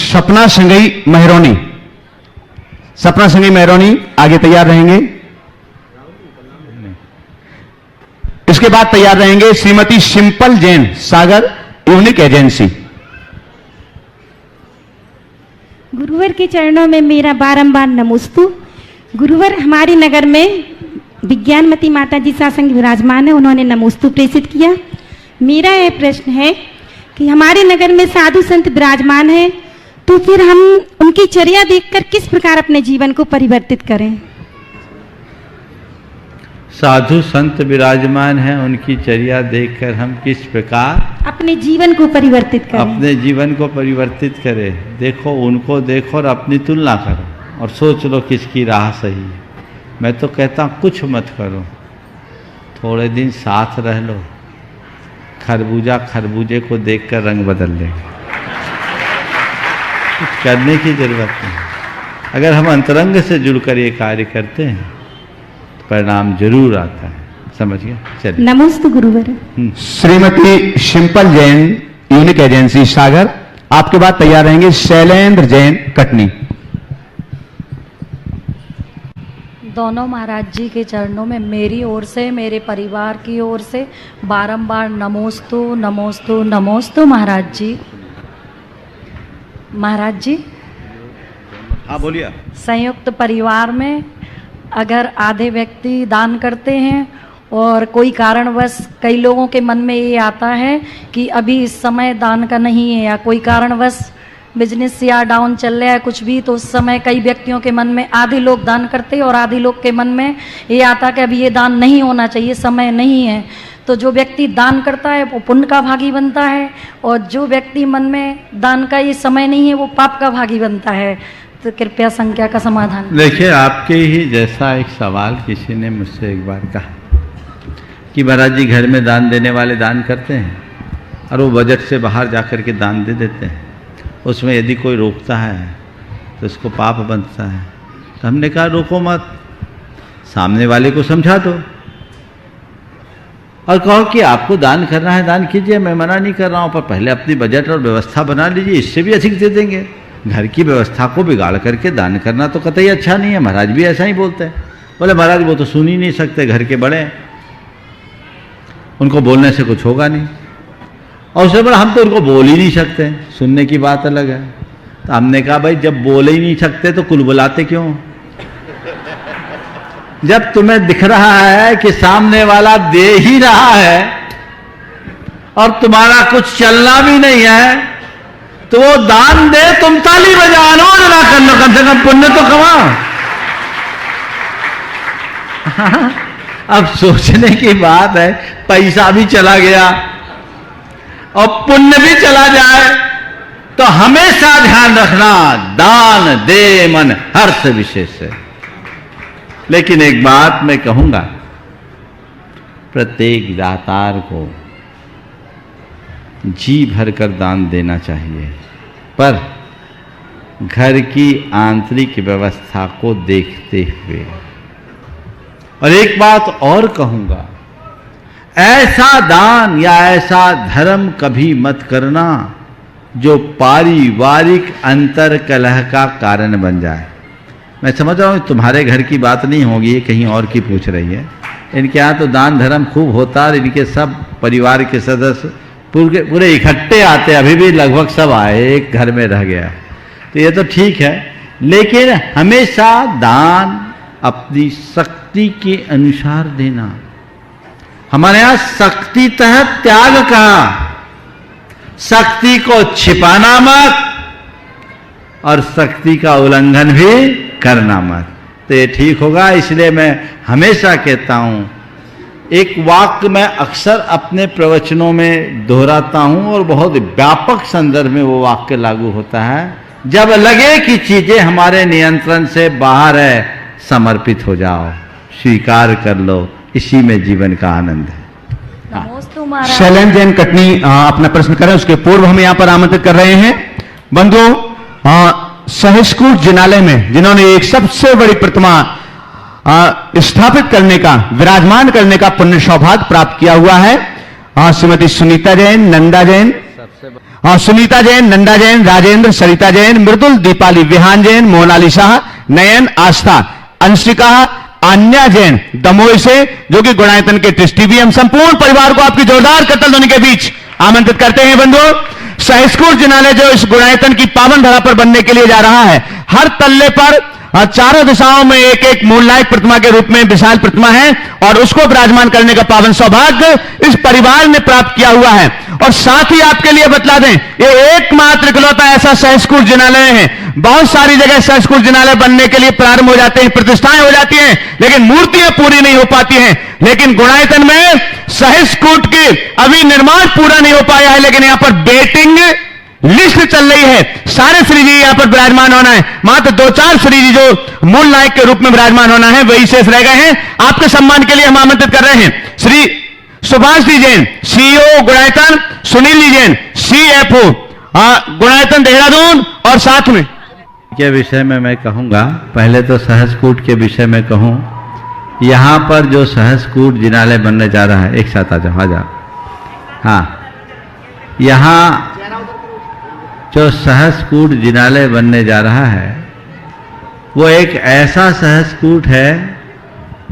[SPEAKER 4] सपना संगई मेहरोनी। सपना संगई मेहरोनी आगे तैयार रहेंगे। इसके बाद तैयार रहेंगे श्रीमती सिंपल जैन, सागर यूनिक एजेंसी।
[SPEAKER 9] गुरुवर के चरणों में मेरा बारंबार नमोस्तु। गुरुवर, हमारे नगर में विज्ञानमती माता जी सत्संग विराजमान है, उन्होंने नमोस्तु प्रेषित किया। मेरा यह प्रश्न है कि हमारे नगर में साधु संत विराजमान है, तो फिर हम उनकी चर्या देखकर किस प्रकार अपने जीवन को परिवर्तित करें?
[SPEAKER 6] साधु संत विराजमान हैं, उनकी चर्या देखकर हम किस प्रकार
[SPEAKER 9] अपने जीवन को परिवर्तित करें?
[SPEAKER 6] अपने जीवन को परिवर्तित करें। देखो, उनको देखो और अपनी तुलना करो और सोच लो किसकी राह सही है। मैं तो कहता हूँ कुछ मत करो, थोड़े दिन साथ रह लो, खरबूजा खरबूजे को देखकर रंग बदल लेगा। कुछ करने की जरूरत नहीं। अगर हम अंतरंग से जुड़कर ये कार्य करते हैं तो परिणाम जरूर आता है। समझ गया? चलिए,
[SPEAKER 9] नमस्ते गुरुवर।
[SPEAKER 4] श्रीमती शिंपल जैन, यूनिक एजेंसी सागर, आपके बाद तैयार रहेंगे शैलेंद्र जैन, कटनी।
[SPEAKER 10] दोनों महाराज जी के चरणों में मेरी ओर से, मेरे परिवार की ओर से बारंबार नमोस्तु नमोस्तु नमोस्तु। महाराज जी, महाराज जी,
[SPEAKER 6] हाँ बोलिए।
[SPEAKER 10] संयुक्त परिवार में अगर आधे व्यक्ति दान करते हैं और कोई कारणवश कई लोगों के मन में ये आता है कि अभी इस समय दान का नहीं है, या कोई कारणवश बिजनेस या डाउन चल रहा है कुछ भी, तो उस समय कई व्यक्तियों के मन में आधे लोग दान करते हैं और आधे लोग के मन में ये आता कि अभी ये दान नहीं होना चाहिए, समय नहीं है। तो जो व्यक्ति दान करता है वो पुण्य का भागी बनता है, और जो व्यक्ति मन में दान का ये समय नहीं है वो पाप का भागी बनता है। तो कृपया संख्या का समाधान।
[SPEAKER 6] देखिए, आपके ही जैसा एक सवाल किसी ने मुझसे एक बार कहा कि महाराज जी, घर में दान देने वाले दान करते हैं और वो बजट से बाहर जाकर के दान दे देते हैं, उसमें यदि कोई रोकता है तो उसको पाप बनता है। तो हमने कहा रोको मत, सामने वाले को समझा दो और कहो कि आपको दान करना है दान कीजिए, मैं मना नहीं कर रहा हूँ, पर पहले अपनी बजट और व्यवस्था बना लीजिए, इससे भी अधिक दे देंगे। घर की व्यवस्था को बिगाड़ करके दान करना तो कतई अच्छा नहीं है। महाराज भी ऐसा ही बोलते हैं। बोले महाराज वो तो सुन ही नहीं सकते, घर के बड़े, उनको बोलने से कुछ होगा नहीं। और उससे बड़ा हम तो उनको बोल ही नहीं सकते, सुनने की बात अलग है। तो हमने कहा भाई, जब बोल ही नहीं सकते तो कुल बुलाते क्यों? जब तुम्हें दिख रहा है कि सामने वाला दे ही रहा है और तुम्हारा कुछ चलना भी नहीं है, तो वो दान दे, तुम ताली बजा लो, ना कर लो, कम से कम पुण्य तो कमाओ। अब सोचने की बात है, पैसा भी चला गया और पुण्य भी चला जाए, तो हमेशा ध्यान रखना, दान दे मन हर्ष विशेष है। लेकिन एक बात मैं कहूंगा, प्रत्येक दातार को जी भर कर दान देना चाहिए, पर घर की आंतरिक व्यवस्था को देखते हुए। और एक बात और कहूंगा, ऐसा दान या ऐसा धर्म कभी मत करना जो पारिवारिक अंतर कलह का कारण बन जाए। मैं समझ रहा हूं तुम्हारे घर की बात नहीं होगी, ये कहीं और की पूछ रही है। इनके यहाँ तो दान धर्म खूब होता है, इनके सब परिवार के सदस्य पूरे इकट्ठे आते, अभी भी लगभग सब आए, एक घर में रह गया, तो ये तो ठीक है। लेकिन हमेशा दान अपनी शक्ति के अनुसार देना। हमारे यहां शक्ति तहत त्याग कहा, शक्ति को छिपाना मत और शक्ति का उल्लंघन भी करना मत, तो ये ठीक होगा। इसलिए मैं हमेशा कहता हूं, एक वाक्य मैं अक्सर अपने प्रवचनों में दोहराता हूं और बहुत व्यापक संदर्भ में वो वाक्य लागू होता है, जब लगे कि चीजें हमारे नियंत्रण से बाहर है, समर्पित हो जाओ, स्वीकार कर लो, इसी में जीवन का आनंद है।
[SPEAKER 4] शैलेंद्र जैन, कटनी, अपना प्रश्न करें। उसके पूर्व हम यहाँ पर आमंत्रित कर रहे हैं बंधु सहिष्णुकूट जिनालय में, जिन्होंने एक सबसे बड़ी प्रतिमा स्थापित करने का, विराजमान करने का पुण्य सौभाग्य प्राप्त किया हुआ है, श्रीमती सुनीता जैन, नंदा जैन, सुनीता जैन, नंदा जैन, राजेंद्र, सरिता जैन, मृदुल, दीपाली, विहान जैन, मोनालिसा, नयन, आस्था, अंशिका, अन्या जैन दमोह से, जो कि गुणायतन के ट्रस्टी भी। हम संपूर्ण परिवार को आपकी जोरदार करतल ध्वनि के बीच आमंत्रित करते हैं बंधु। सहस्कूट जिनालय जो इस गुणायतन की पावन धरा पर बनने के लिए जा रहा है, हर तल्ले पर चारों दिशाओं में एक एक मूलनायक प्रतिमा के रूप में विशाल प्रतिमा है और उसको विराजमान करने का पावन सौभाग्य इस परिवार ने प्राप्त किया हुआ है। और साथ ही आपके लिए बतला दें, ये एकमात्र इकलौता ऐसा सहस्कूट जिनालय है। बहुत सारी जगह सहस्कूट जिनालय बनने के लिए प्रारंभ हो जाते हैं, प्रतिष्ठाएं हो जाती हैं, लेकिन मूर्तियां पूरी नहीं हो पाती हैं। लेकिन गुणायतन में सहस्कूट की अभी निर्माण पूरा नहीं हो पाया है, लेकिन यहां पर बेटिंग लिस्ट चल रही है। सारे श्री जी यहां पर विराजमान होना है, मात्र 2-4 श्री जी जो मूल नायक के रूप में विराजमान होना है वही शेष रह गए हैं। आपके सम्मान के लिए हम आमंत्रित कर रहे हैं श्री सुभाष जी जैन, सीईओ गुणायतन, सुनील जी जैन, सीएफओ गुणायतन देहरादून, और साथ में
[SPEAKER 6] के विषय में मैं कहूंगा। पहले तो सहस्कूट के विषय में कहूं, यहां पर जो सहस्कूट जिनालय बनने जा रहा है, एक साथ आ जाओ। हाँ, यहां जो सहस्कूट जिनालय बनने जा रहा है वो एक ऐसा सहस्कूट है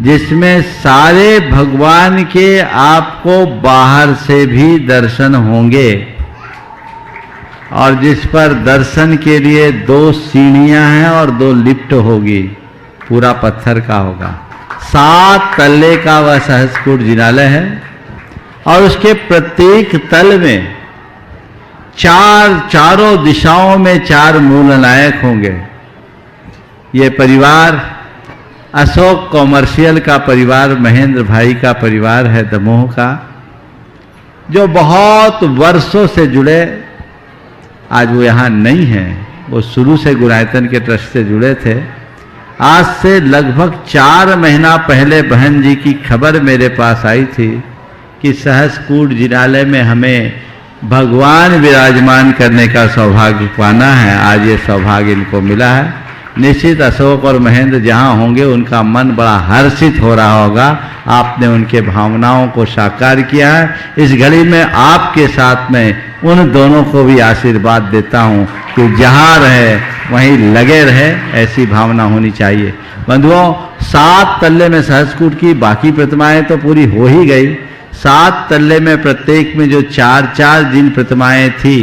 [SPEAKER 6] जिसमें सारे भगवान के आपको बाहर से भी दर्शन होंगे और जिस पर दर्शन के लिए 2 सीढ़ियां हैं और 2 लिफ्ट होगी, पूरा पत्थर का होगा। 7 तल्ले का वह सहस्कूट जिनालय है और उसके प्रत्येक तल में चारों दिशाओं में 4 मूल नायक होंगे। ये परिवार अशोक कॉमर्शियल का परिवार, महेंद्र भाई का परिवार है दमोह का, जो बहुत वर्षों से जुड़े। आज वो यहाँ नहीं है, वो शुरू से गुणायतन के ट्रस्ट से जुड़े थे। आज से लगभग 4 महीना पहले बहन जी की खबर मेरे पास आई थी कि सहस्कूट जिनालय में हमें भगवान विराजमान करने का सौभाग्य पाना है। आज ये सौभाग्य इनको मिला है। निश्चित अशोक और महेंद्र जहाँ होंगे उनका मन बड़ा हर्षित हो रहा होगा। आपने उनके भावनाओं को साकार किया है। इस घड़ी में आपके साथ में उन दोनों को भी आशीर्वाद देता हूँ कि जहाँ रहे वहीं लगे रहे, ऐसी भावना होनी चाहिए। बंधुओं, 7 तल्ले में सहस्कूट की बाकी प्रतिमाएं तो पूरी हो ही गई। 7 तल्ले में प्रत्येक में जो 4-4 जिन प्रतिमाएं थी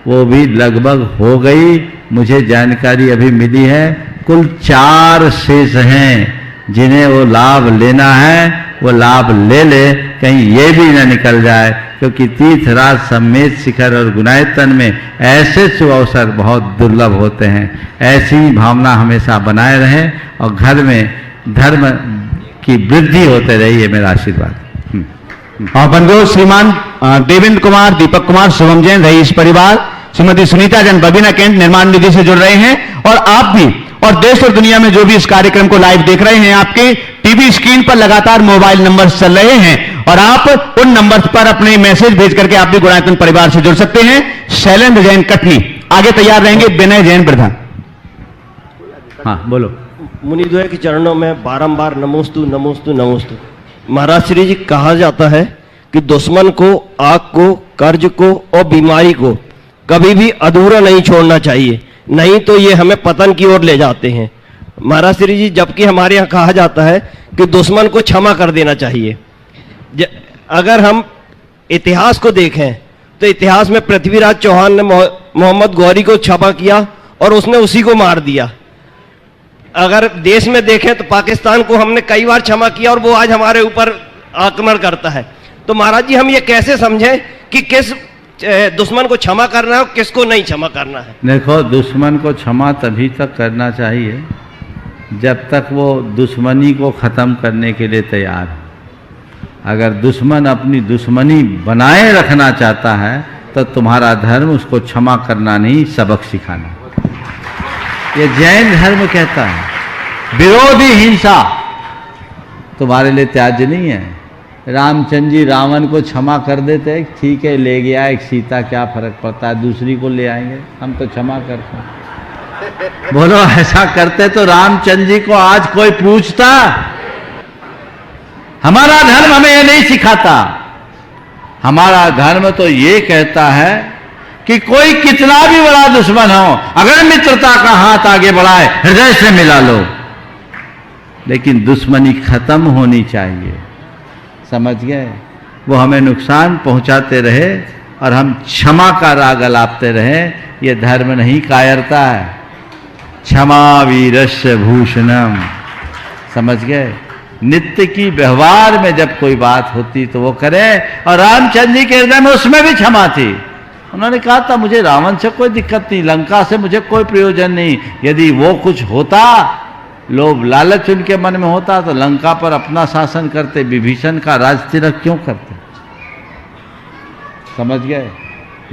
[SPEAKER 6] वो भी लगभग हो गई। मुझे जानकारी अभी मिली है कुल 4 शेष हैं जिन्हें वो लाभ लेना है, वो लाभ ले ले, कहीं ये भी ना निकल जाए, क्योंकि तीर्थराज समेत शिखर और गुणायतन में ऐसे शुभ अवसर बहुत दुर्लभ होते हैं। ऐसी भावना हमेशा बनाए रहे और घर में धर्म की वृद्धि होते रही, है मेरा आशीर्वाद।
[SPEAKER 4] बंधु श्रीमान देवेंद्र कुमार, दीपक कुमार, शुभम जैन, रईस परिवार, श्रीमती सुनीता जैन बबीना कैंट निर्माण निधि से जुड़ रहे हैं। और आप भी और देश और दुनिया में जो भी इस कार्यक्रम को लाइव देख रहे हैं, आपके टीवी स्क्रीन पर लगातार मोबाइल नंबर चल रहे हैं और आप उन नंबर पर अपने मैसेज भेज करके आप भी गुणायतन परिवार से जुड़ सकते हैं। शैलेंद्र जैन कटनी आगे तैयार रहेंगे, विनय जैन प्रधान।
[SPEAKER 6] हाँ बोलो।
[SPEAKER 11] मुनिद्वय के चरणों में बारंबार नमोस्तु नमोस्तु नमोस्तु। महाराज श्री जी, कहा जाता है कि दुश्मन को, आग को, कर्ज को और बीमारी को कभी भी अधूरा नहीं छोड़ना चाहिए, नहीं तो ये हमें पतन की ओर ले जाते हैं। महाराज श्री जी, जबकि हमारे यहाँ कहा जाता है कि दुश्मन को क्षमा कर देना चाहिए। अगर हम इतिहास को देखें तो इतिहास में पृथ्वीराज चौहान ने मोहम्मद गौरी को क्षमा किया और उसने उसी को मार दिया। अगर देश में देखें तो पाकिस्तान को हमने कई बार क्षमा किया और वो आज हमारे ऊपर आक्रमण करता है। तो महाराज जी, हम ये कैसे समझें कि किस दुश्मन को क्षमा करना है और किसको नहीं क्षमा करना है?
[SPEAKER 6] देखो, दुश्मन को क्षमा तभी तक करना चाहिए जब तक वो दुश्मनी को ख़त्म करने के लिए तैयार हो। अगर दुश्मन अपनी दुश्मनी बनाए रखना चाहता है तो तुम्हारा धर्म उसको क्षमा करना नहीं, सबक सिखाना। ये जैन धर्म कहता है विरोधी हिंसा तुम्हारे लिए त्याज्य नहीं है। रामचंद्र जी रावण को क्षमा कर देते, ठीक है ले गया एक सीता, क्या फर्क पड़ता है, दूसरी को ले आएंगे, हम तो क्षमा करते हैं। बोलो, ऐसा करते तो रामचंद्र जी को आज कोई पूछता? हमारा धर्म हमें ये नहीं सिखाता। हमारा धर्म तो ये कहता है कि कोई कितना भी बड़ा दुश्मन हो, अगर मित्रता का हाथ आगे बढ़ाए हृदय से मिला लो, लेकिन दुश्मनी खत्म होनी चाहिए। समझ गए? वो हमें नुकसान पहुंचाते रहे और हम क्षमा का राग अलापते रहें, ये धर्म नहीं कायरता है। क्षमा वीरस्य भूषणम, समझ गए? नित्य की व्यवहार में जब कोई बात होती तो वो करे, और रामचंद्र जी के हृदय में उसमें भी क्षमा थी। उन्होंने कहा था मुझे रावण से कोई दिक्कत नहीं, लंका से मुझे कोई प्रयोजन नहीं। यदि वो कुछ होता, लोभ लालच उनके मन में होता, तो लंका पर अपना शासन करते, विभीषण का राज तिलक क्यों करते? समझ गए?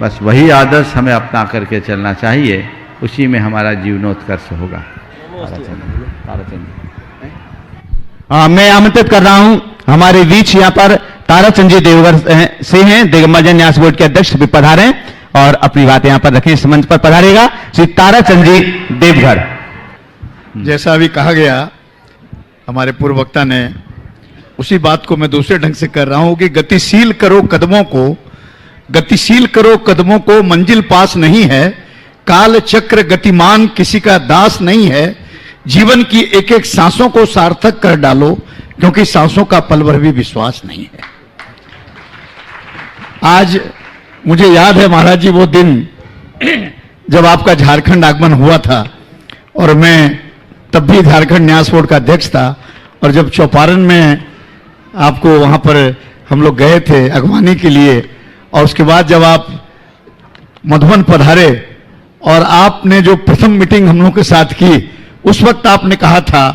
[SPEAKER 6] बस वही आदर्श हमें अपना करके चलना चाहिए, उसी में हमारा जीवनोत्कर्ष होगा।
[SPEAKER 4] मैं आमंत्रित कर रहा हूं हमारे बीच यहाँ पर ताराचंद जी देवघर से हैं, दिग्मजन न्यास बोर्ड के अध्यक्ष भी पधारे और अपनी बात यहाँ पर रखें। इस मंच पर पधारेगा श्री ताराचंद जी देवघर।
[SPEAKER 12] जैसा अभी कहा गया हमारे पूर्व वक्ता ने, उसी बात को मैं दूसरे ढंग से कर रहा हूं कि गतिशील करो कदमों को, गतिशील करो कदमों को, मंजिल पास नहीं है, काल चक्र गतिमान किसी का दास नहीं है, जीवन की एक एक सांसों को सार्थक कर डालो, क्योंकि सांसों का पल भर भी विश्वास नहीं है। आज मुझे याद है महाराज जी वो दिन जब आपका झारखंड आगमन हुआ था, और मैं तब भी झारखंड न्यास बोर्ड का अध्यक्ष था, और जब चौपारण में आपको वहां पर हम लोग गए थे अगवानी के लिए, और उसके बाद जब आप मधुबन पधारे और आपने जो प्रथम मीटिंग हम लोग के साथ की, उस वक्त आपने कहा था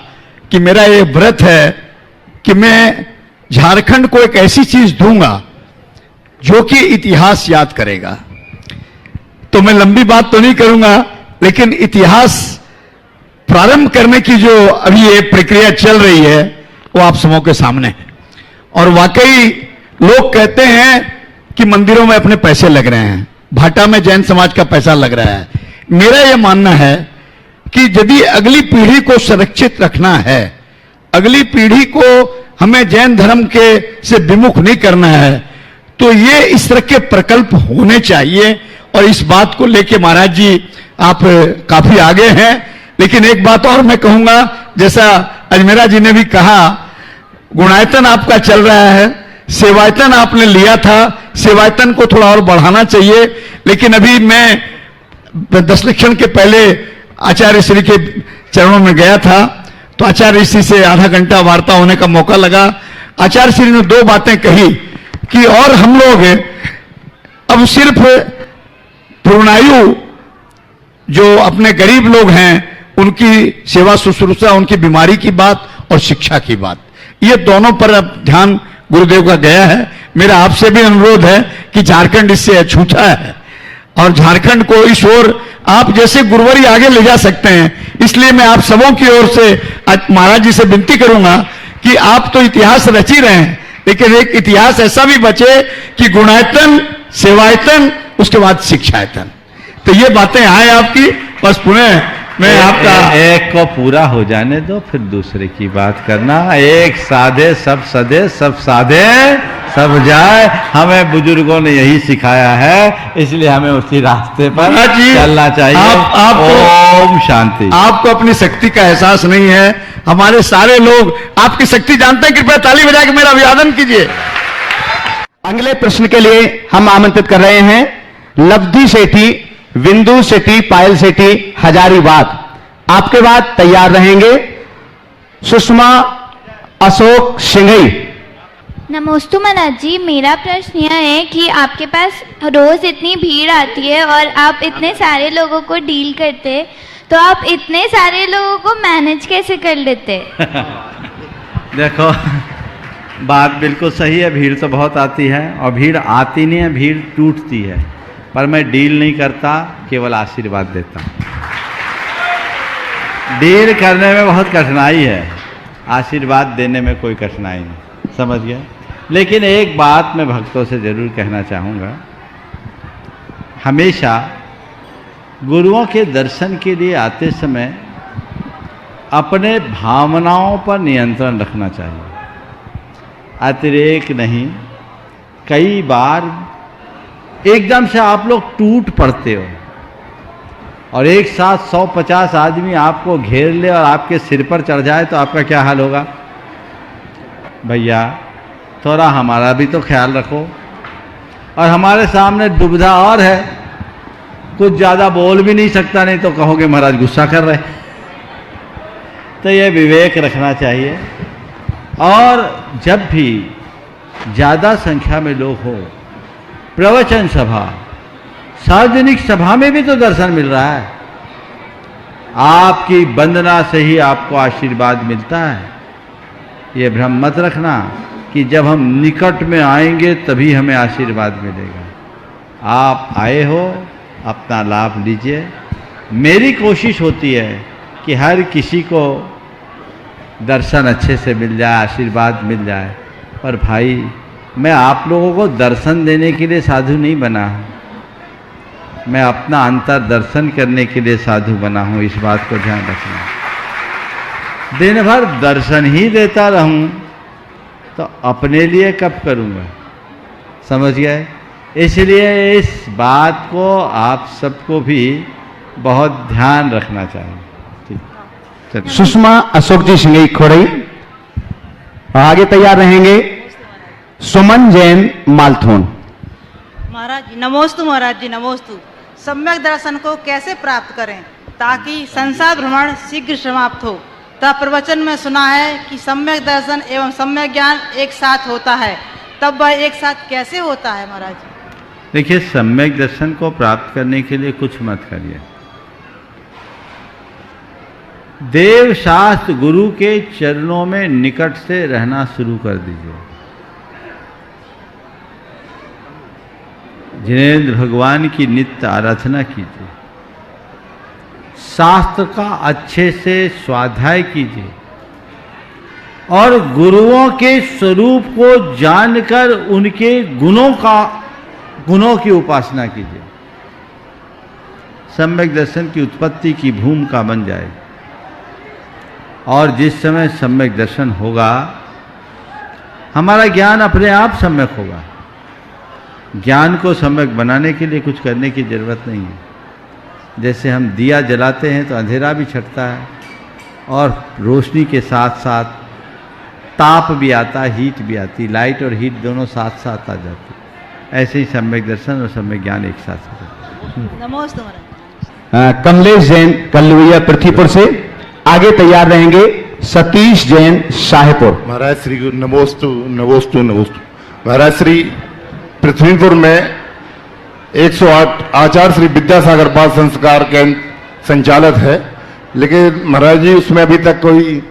[SPEAKER 12] कि मेरा ये व्रत है कि मैं झारखंड को एक ऐसी चीज दूंगा जो कि इतिहास याद करेगा। तो मैं लंबी बात तो नहीं करूंगा, लेकिन इतिहास प्रारंभ करने की जो अभी ये प्रक्रिया चल रही है वो आप सबों के सामने है। और वाकई लोग कहते हैं कि मंदिरों में अपने पैसे लग रहे हैं, भाटा में जैन समाज का पैसा लग रहा है। मेरा यह मानना है कि यदि अगली पीढ़ी को सुरक्षित रखना है, अगली पीढ़ी को हमें जैन धर्म के से विमुख नहीं करना है, तो ये इस तरह के प्रकल्प होने चाहिए। और इस बात को लेके महाराज जी आप काफी आगे हैं। लेकिन एक बात और मैं कहूंगा, जैसा अजमेरा जी ने भी कहा, गुणायतन आपका चल रहा है, सेवायतन आपने लिया था, सेवायतन को थोड़ा और बढ़ाना चाहिए। लेकिन अभी मैं दशलक्षण के पहले आचार्य श्री के चरणों में गया था, तो आचार्य श्री से आधा घंटा वार्ता होने का मौका लगा। आचार्य श्री ने दो बातें कही कि और हम लोग अब सिर्फ पूर्णायु जो अपने गरीब लोग हैं उनकी सेवा शुश्रूषा, उनकी बीमारी की बात और शिक्षा की बात, ये दोनों पर अब ध्यान गुरुदेव का गया है। मेरा आपसे भी अनुरोध है कि झारखंड इससे अछूता है, और झारखंड को इस ओर आप जैसे गुरुवरी आगे ले जा सकते हैं। इसलिए मैं आप सबों की ओर से महाराज जी से विनती करूंगा कि आप तो इतिहास रच ही रहे हैं, लेकिन एक इतिहास ऐसा भी बचे कि गुणायतन, सेवायतन, उसके बाद शिक्षायतन। तो ये बातें आए आपकी, बस पुनः मैं आपका
[SPEAKER 6] एक को पूरा हो जाने दो, फिर दूसरे की बात करना। एक साधे सब सदे, सब साधे सब जाए, हमें बुजुर्गों ने यही सिखाया है, इसलिए हमें उसी रास्ते पर चलना चाहिए। ओम शांति।
[SPEAKER 12] आपको अपनी शक्ति का एहसास नहीं है, हमारे सारे लोग आपकी शक्ति जानते हैं। कृपया ताली बजा के मेरा अभिवादन कीजिए।
[SPEAKER 4] अगले प्रश्न के लिए हम आमंत्रित कर रहे हैं लब्धि सेठी, विंदु सेठी, पायल सेठी, हजारीबाग। आपके बाद तैयार रहेंगे सुषमा अशोक सिंघई।
[SPEAKER 13] नमोस्तु महाराज जी, मेरा प्रश्न यह है कि आपके पास रोज इतनी भीड़ आती है और आप इतने सारे लोगों को डील करते, तो आप इतने सारे लोगों को मैनेज कैसे कर लेते?
[SPEAKER 6] देखो, बात बिल्कुल सही है, भीड़ तो बहुत आती है, और भीड़ आती नहीं है, भीड़ टूटती है। पर मैं डील नहीं करता, केवल आशीर्वाद देता हूँ। डील करने में बहुत कठिनाई है, आशीर्वाद देने में कोई कठिनाई नहीं, समझ गए? लेकिन एक बात मैं भक्तों से जरूर कहना चाहूँगा, हमेशा गुरुओं के दर्शन के लिए आते समय अपने भावनाओं पर नियंत्रण रखना चाहिए, अतिरेक नहीं। कई बार एकदम से आप लोग टूट पड़ते हो, और एक साथ 100-50 आदमी आपको घेर ले और आपके सिर पर चढ़ जाए, तो आपका क्या हाल होगा? भैया थोड़ा हमारा भी तो ख्याल रखो। और हमारे सामने दुविधा और है, कुछ ज़्यादा बोल भी नहीं सकता, नहीं तो कहोगे महाराज गुस्सा कर रहे। तो ये विवेक रखना चाहिए। और जब भी ज़्यादा संख्या में लोग हो, प्रवचन सभा, सार्वजनिक सभा में भी तो दर्शन मिल रहा है। आपकी वंदना से ही आपको आशीर्वाद मिलता है। ये भ्रम मत रखना कि जब हम निकट में आएंगे तभी हमें आशीर्वाद मिलेगा। आप आए हो, अपना लाभ लीजिए। मेरी कोशिश होती है कि हर किसी को दर्शन अच्छे से मिल जाए, आशीर्वाद मिल जाए। पर भाई, मैं आप लोगों को दर्शन देने के लिए साधु नहीं बना हूँ, मैं अपना अंतर दर्शन करने के लिए साधु बना हूँ। इस बात को ध्यान रखना। दिन भर दर्शन ही देता रहूं तो अपने लिए कब करूँगा, समझ गए? इसलिए इस बात को आप सबको भी बहुत ध्यान रखना चाहिए। ठीक।
[SPEAKER 4] सुषमा अशोक जी सिंह खोड़ई, आगे तैयार रहेंगे सुमन जैन मालथोन।
[SPEAKER 14] महाराज जी नमोस्तु, महाराज जी नमोस्तु। सम्यक दर्शन को कैसे प्राप्त करें ताकि संसार भ्रमण शीघ्र समाप्त हो? तब प्रवचन में सुना है कि सम्यक दर्शन एवं सम्यक ज्ञान एक साथ होता है, तब वह एक साथ कैसे होता है महाराज?
[SPEAKER 6] देखिए, सम्यक दर्शन को प्राप्त करने के लिए कुछ मत करिए। देव शास्त्र गुरु के चरणों में निकट से रहना शुरू कर दीजिए। जिनेंद्र भगवान की नित्य आराधना कीजिए, शास्त्र का अच्छे से स्वाध्याय कीजिए और गुरुओं के स्वरूप को जानकर उनके गुणों की उपासना कीजिए। सम्यक दर्शन की उत्पत्ति की भूमिका बन जाए। और जिस समय सम्यक दर्शन होगा, हमारा ज्ञान अपने आप सम्यक होगा। ज्ञान को सम्यक बनाने के लिए कुछ करने की जरूरत नहीं है। जैसे हम दिया जलाते हैं तो अंधेरा भी छटता है और रोशनी के साथ साथ ताप भी आता है, हीट भी आती, लाइट और हीट दोनों साथ साथ आ जाती। ऐसे ही सम्यक दर्शन और सम्यक ज्ञान एक साथ होता है।
[SPEAKER 14] नमोस्तु महाराज।
[SPEAKER 4] कमलेश जैन कल्लुइया पृथ्वीपुर से, आगे तैयार रहेंगे सतीश जैन शाहपुर।
[SPEAKER 15] महाराज श्री नमोस्तु नमोस्तु नमोस्तु। महाराज श्री पृथ्वीपुर में 108 आचार्य श्री विद्यासागर बाल संस्कार केंद्र संचालित है, लेकिन महाराज जी उसमें अभी तक कोई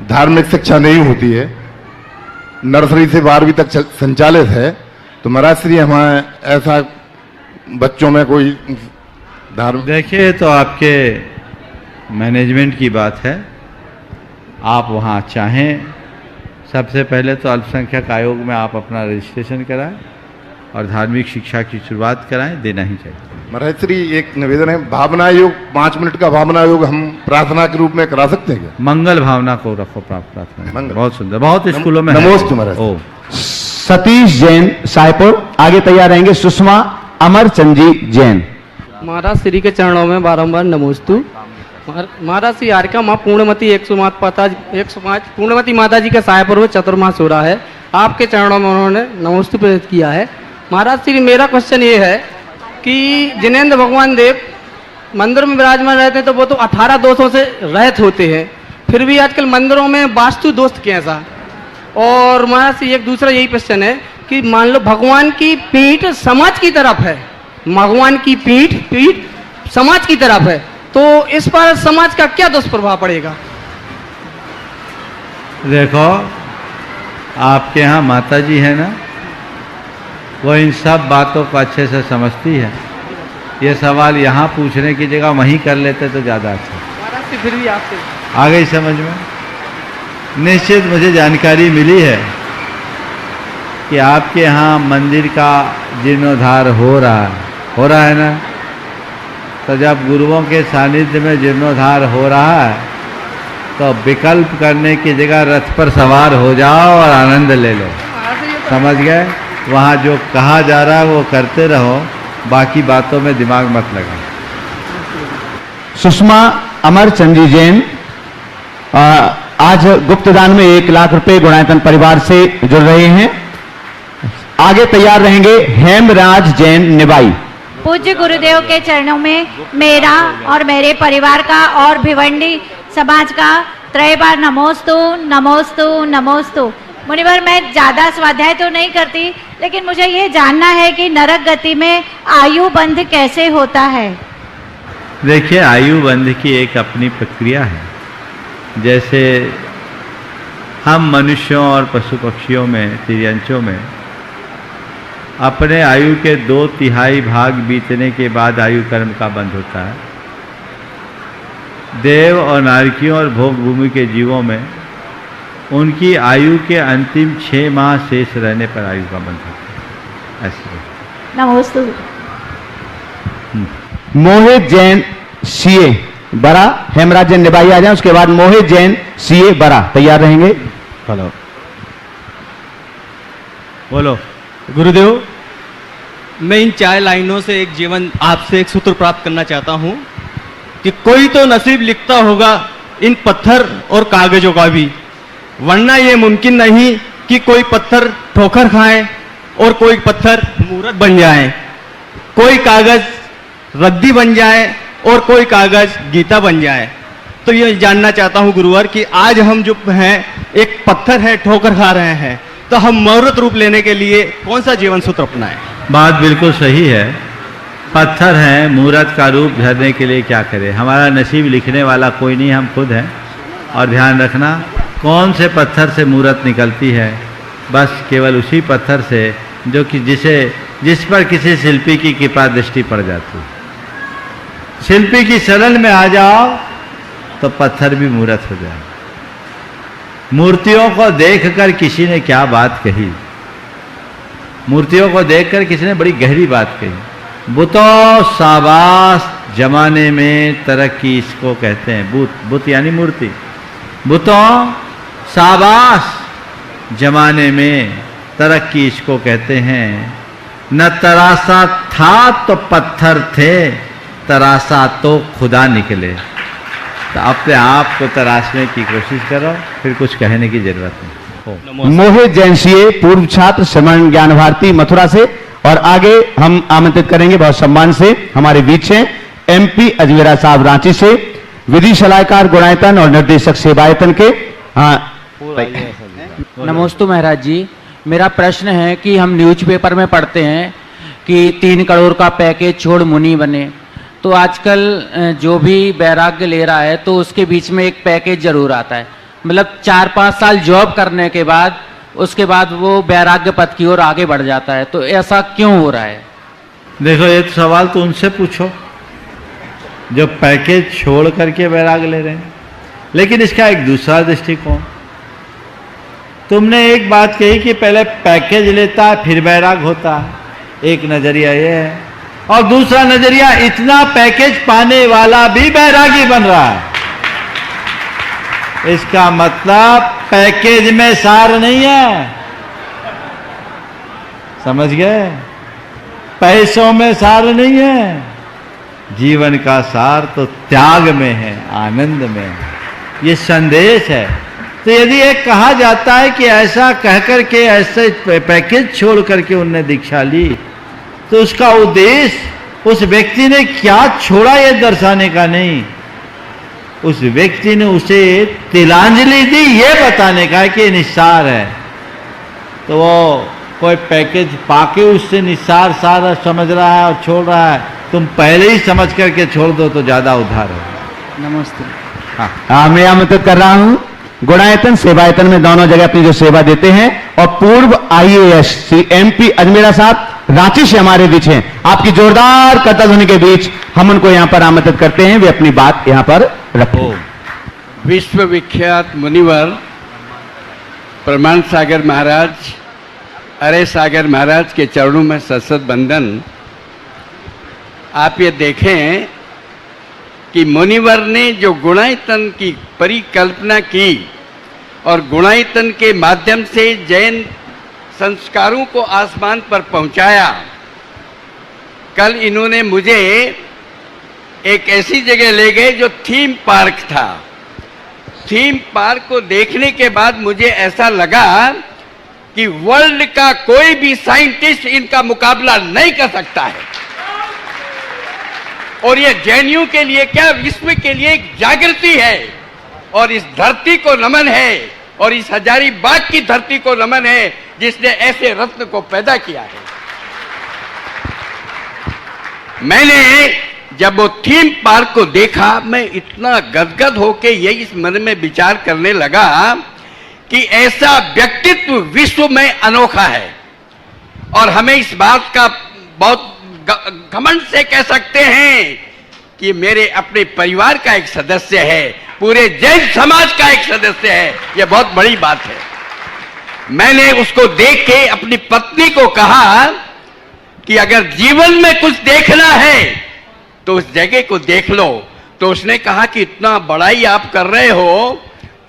[SPEAKER 15] धार्मिक शिक्षा नहीं होती है। नर्सरी से 12वीं तक संचालित है। तो महाराज श्री हमारे ऐसा बच्चों में कोई धार्मिक,
[SPEAKER 6] देखिए तो आपके मैनेजमेंट की बात है। आप वहाँ चाहें, सबसे पहले तो अल्पसंख्यक आयोग में आप अपना रजिस्ट्रेशन कराएं और धार्मिक शिक्षा की शुरुआत कराएं, देना ही चाहिए।
[SPEAKER 15] महाराज श्री एक निवेदन है, भावना योग 5 मिनट का भावना योग हम प्रार्थना के रूप में करा सकते हैं क्या?
[SPEAKER 6] मंगल भावना को रखो प्रार्थना। बहुत सुंदर, बहुत स्कूलों में
[SPEAKER 15] नमोस्तु महाराज।
[SPEAKER 4] सतीश जैन सायपुर, आगे तैयार रहेंगे सुषमा अमरचंद जी जैन।
[SPEAKER 16] महाराज श्री के चरणों में बारंबार नमोस्तु। महाराज श्री आर्का माँ पूर्णमती 105 पूर्णमती माता जी के सायपुर में चतुर्मास हो रहा है। आपके चरणों में उन्होंने नमोस्तु प्रेरित किया है। महाराज श्री मेरा क्वेश्चन ये है कि जिनेंद्र भगवान देव मंदिर में विराजमान रहते हैं तो वो तो 18 दोषों से रहित होते हैं, फिर भी आजकल मंदिरों में वास्तु दोष कैसा? और महाराज श्री एक दूसरा यही प्रश्न है कि मान लो भगवान की पीठ समाज की तरफ है, भगवान की पीठ समाज की तरफ है, तो इस पर समाज का क्या दुष्प्रभाव पड़ेगा?
[SPEAKER 6] देखो, आपके यहाँ माता जी है ना, वो इन सब बातों को अच्छे से समझती है। ये सवाल यहाँ पूछने की जगह वहीं कर लेते तो ज़्यादा अच्छा।
[SPEAKER 16] फिर भी आपसे
[SPEAKER 6] आ गई समझ में? निश्चित मुझे जानकारी मिली है कि आपके यहाँ मंदिर का जीर्णोद्धार हो रहा है ना। तो जब गुरुओं के सानिध्य में जीर्णोद्धार हो रहा है तो विकल्प करने की जगह रथ पर सवार हो जाओ और आनंद ले लो। समझ गए? वहाँ जो कहा जा रहा है वो करते रहो, बाकी बातों में दिमाग मत लगाओ।
[SPEAKER 4] सुषमा अमरचंद जी जैन आज गुप्तदान में 1 लाख रुपए गुणायतन परिवार से जुड़ रहे हैं। आगे तैयार रहेंगे हेमराज जैन निभाई।
[SPEAKER 17] पूज्य गुरुदेव के चरणों में मेरा और मेरे परिवार का और भिवंडी समाज का 3 बार नमोस्तु नमोस्तु नमोस्तु। मुनिवर, मैं ज्यादा स्वाध्याय तो नहीं करती, लेकिन मुझे ये जानना है कि नरक गति में आयु बंध कैसे होता है।
[SPEAKER 6] देखिए, आयु बंध की एक अपनी प्रक्रिया है। जैसे हम मनुष्यों और पशु पक्षियों में, तिर्यंचों में अपने आयु के 2/3 भाग बीतने के बाद आयु कर्म का बंध होता है, देव और नारकियों और भोग भूमि के जीवों में उनकी आयु के अंतिम 6 माह शेष रहने पर आयु का बंध होता है। ऐसे
[SPEAKER 17] नमोस्तु।
[SPEAKER 4] मोहित जैन सीए बरा, हेमराज जैन निभाई आ जाए, उसके बाद मोहित जैन सीए बरा तैयार रहेंगे।
[SPEAKER 6] हेलो, बोलो।
[SPEAKER 18] गुरुदेव, मैं इन 4 लाइनों से एक जीवन आपसे एक सूत्र प्राप्त करना चाहता हूं कि कोई तो नसीब लिखता होगा इन पत्थर और कागजों का भी, वरना ये मुमकिन नहीं कि कोई पत्थर ठोकर खाए और कोई पत्थर मूर्त बन जाए, कोई कागज रद्दी बन जाए और कोई कागज गीता बन जाए। तो ये जानना चाहता हूं गुरुवर कि आज हम जो हैं एक पत्थर है, ठोकर खा रहे हैं, तो हम मूर्त रूप लेने के लिए कौन सा जीवन सूत्र अपनाएं?
[SPEAKER 6] बात बिल्कुल सही है। पत्थर हैं, मूर्त का रूप धरने के लिए क्या करें? हमारा नसीब लिखने वाला कोई नहीं, हम खुद हैं। और ध्यान रखना, कौन से पत्थर से मूर्त निकलती है? बस केवल उसी पत्थर से जो कि जिस पर किसी शिल्पी की कृपा दृष्टि पड़ जाती है। शिल्पी की शरण में आ जाओ तो पत्थर भी मूर्त हो जाए। मूर्तियों को देखकर किसी ने क्या बात कही, मूर्तियों को देखकर किसी ने बड़ी गहरी बात कही। बुतो शाबाश जमाने में तरक्की इसको कहते हैं। बुत यानी मूर्ति। बुतो शाबाश जमाने में तरक्की इसको कहते हैं। न तरासा था तो पत्थर थे, तरासा तो खुदा निकले। तो अपने आप को तराशने की कोशिश करो, फिर कुछ कहने की जरूरत नहीं।
[SPEAKER 4] मोहित जैन सीए पूर्व छात्र श्रमण ज्ञान भारती मथुरा से, और आगे हम आमंत्रित करेंगे बहुत सम्मान से हमारे बीच हैं MP अजमेरा साहब रांची से, विधि सलाहकार गुणायतन और निर्देशक सेवायतन के।
[SPEAKER 19] नमोस्तु महाराज जी, मेरा प्रश्न है कि हम न्यूज़पेपर में पढ़ते हैं कि 3 करोड़ का पैकेज छोड़ मुनि बने, तो आजकल जो भी वैराग्य ले रहा है तो उसके बीच में एक पैकेज जरूर आता है, मतलब 4-5 साल जॉब करने के बाद उसके बाद वो वैराग्य पथ की ओर आगे बढ़ जाता है, तो ऐसा क्यों हो रहा है?
[SPEAKER 6] देखो, ये तो सवाल तो उनसे पूछो जो पैकेज छोड़ करके वैराग्य ले रहे हैं। लेकिन इसका एक दूसरा दृष्टिकोण, तुमने एक बात कही कि पहले पैकेज लेता है फिर वैराग होता है, एक नजरिया ये है। और दूसरा नजरिया, इतना पैकेज पाने वाला भी वैरागी बन रहा है। इसका मतलब पैकेज में सार नहीं है, समझ गए? पैसों में सार नहीं है, जीवन का सार तो त्याग में है, आनंद में है। ये संदेश है। तो यदि एक कहा जाता है कि ऐसा कहकर के ऐसे पैकेज छोड़ करके उनने दीक्षा ली, तो उसका उद्देश्य उस व्यक्ति ने क्या छोड़ा ये दर्शाने का नहीं, उस व्यक्ति ने उसे तिलांजलि दी ये बताने का है कि निस्सार है। तो वो कोई पैकेज पाके उससे निस्सार सारा समझ रहा है और छोड़ रहा है, तुम पहले ही समझ करके छोड़ दो तो ज्यादा उद्धार होगा।
[SPEAKER 19] नमस्ते।
[SPEAKER 4] हाँ, मैं आमंत्रित कर रहा हूं गुणायतन सेवायतन में दोनों जगह अपनी जो सेवा देते हैं, और पूर्व IAS श्री MP अजमेरा साहब रांची से हमारे बीच हैं। आपकी जोरदार करताल ध्वनि के बीच हम उनको यहां पर आमंत्रित करते हैं, वे अपनी बात यहां पर रखें।
[SPEAKER 20] विश्वविख्यात मुनिवर प्रमाण सागर महाराज, अरे सागर महाराज के चरणों में सशत बंदन। आप ये देखें कि मुनिवर ने जो गुणायतन की परिकल्पना की और गुणायतन के माध्यम से जैन संस्कारों को आसमान पर पहुंचाया। कल इन्होंने मुझे एक ऐसी जगह ले गए जो थीम पार्क था। थीम पार्क को देखने के बाद मुझे ऐसा लगा कि वर्ल्ड का कोई भी साइंटिस्ट इनका मुकाबला नहीं कर सकता है। और ये जैनियों के लिए क्या, विश्व के लिए एक जागृति है और इस धरती को नमन है और इस हजारीबाग की धरती को नमन है जिसने ऐसे रत्न को पैदा किया है। मैंने जब वो थीम पार्क को देखा, मैं इतना गदगद होके यही इस मन में विचार करने लगा कि ऐसा व्यक्तित्व विश्व में अनोखा है और हमें इस बात का बहुत घमंड से कह सकते हैं कि मेरे अपने परिवार का एक सदस्य है, पूरे जैन समाज का एक सदस्य है। यह बहुत बड़ी बात है। मैंने उसको देख के अपनी पत्नी को कहा कि अगर जीवन में कुछ देखना है तो उस जगह को देख लो। तो उसने कहा कि इतना बड़ाई आप कर रहे हो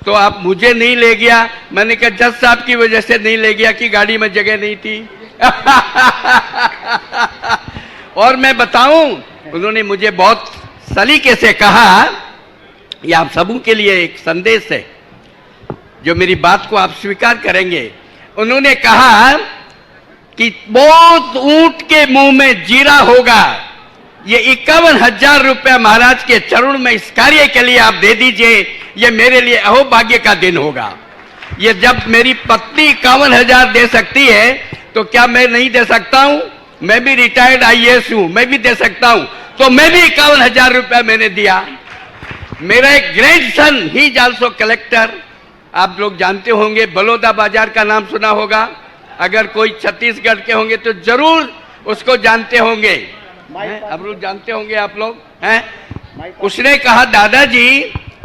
[SPEAKER 20] तो आप मुझे नहीं ले गया। मैंने कहा जज साहब की वजह से नहीं ले गया कि गाड़ी में जगह नहीं थी। और मैं बताऊं, उन्होंने मुझे बहुत सलीके से कहा, यह आप सबों के लिए एक संदेश है जो मेरी बात को आप स्वीकार करेंगे। उन्होंने कहा कि बहुत ऊंट के मुंह में जीरा होगा, ये 51,000 रुपया महाराज के चरण में इस कार्य के लिए आप दे दीजिए, ये मेरे लिए अहोभाग्य का दिन होगा। ये जब मेरी पत्नी 51,000 दे सकती है तो क्या मैं नहीं दे सकता हूं? मैं भी रिटायर्ड IAS हूं, मैं भी दे सकता हूं। तो मैं भी 51,000 रुपया मैंने दिया। मेरा एक grandson he is also collector. आप लोग जानते होंगे, बलौदा बाजार का नाम सुना होगा। अगर कोई छत्तीसगढ़ के होंगे तो जरूर उसको जानते होंगे। अब लोग जानते होंगे आप लोग हैं। उसने कहा दादाजी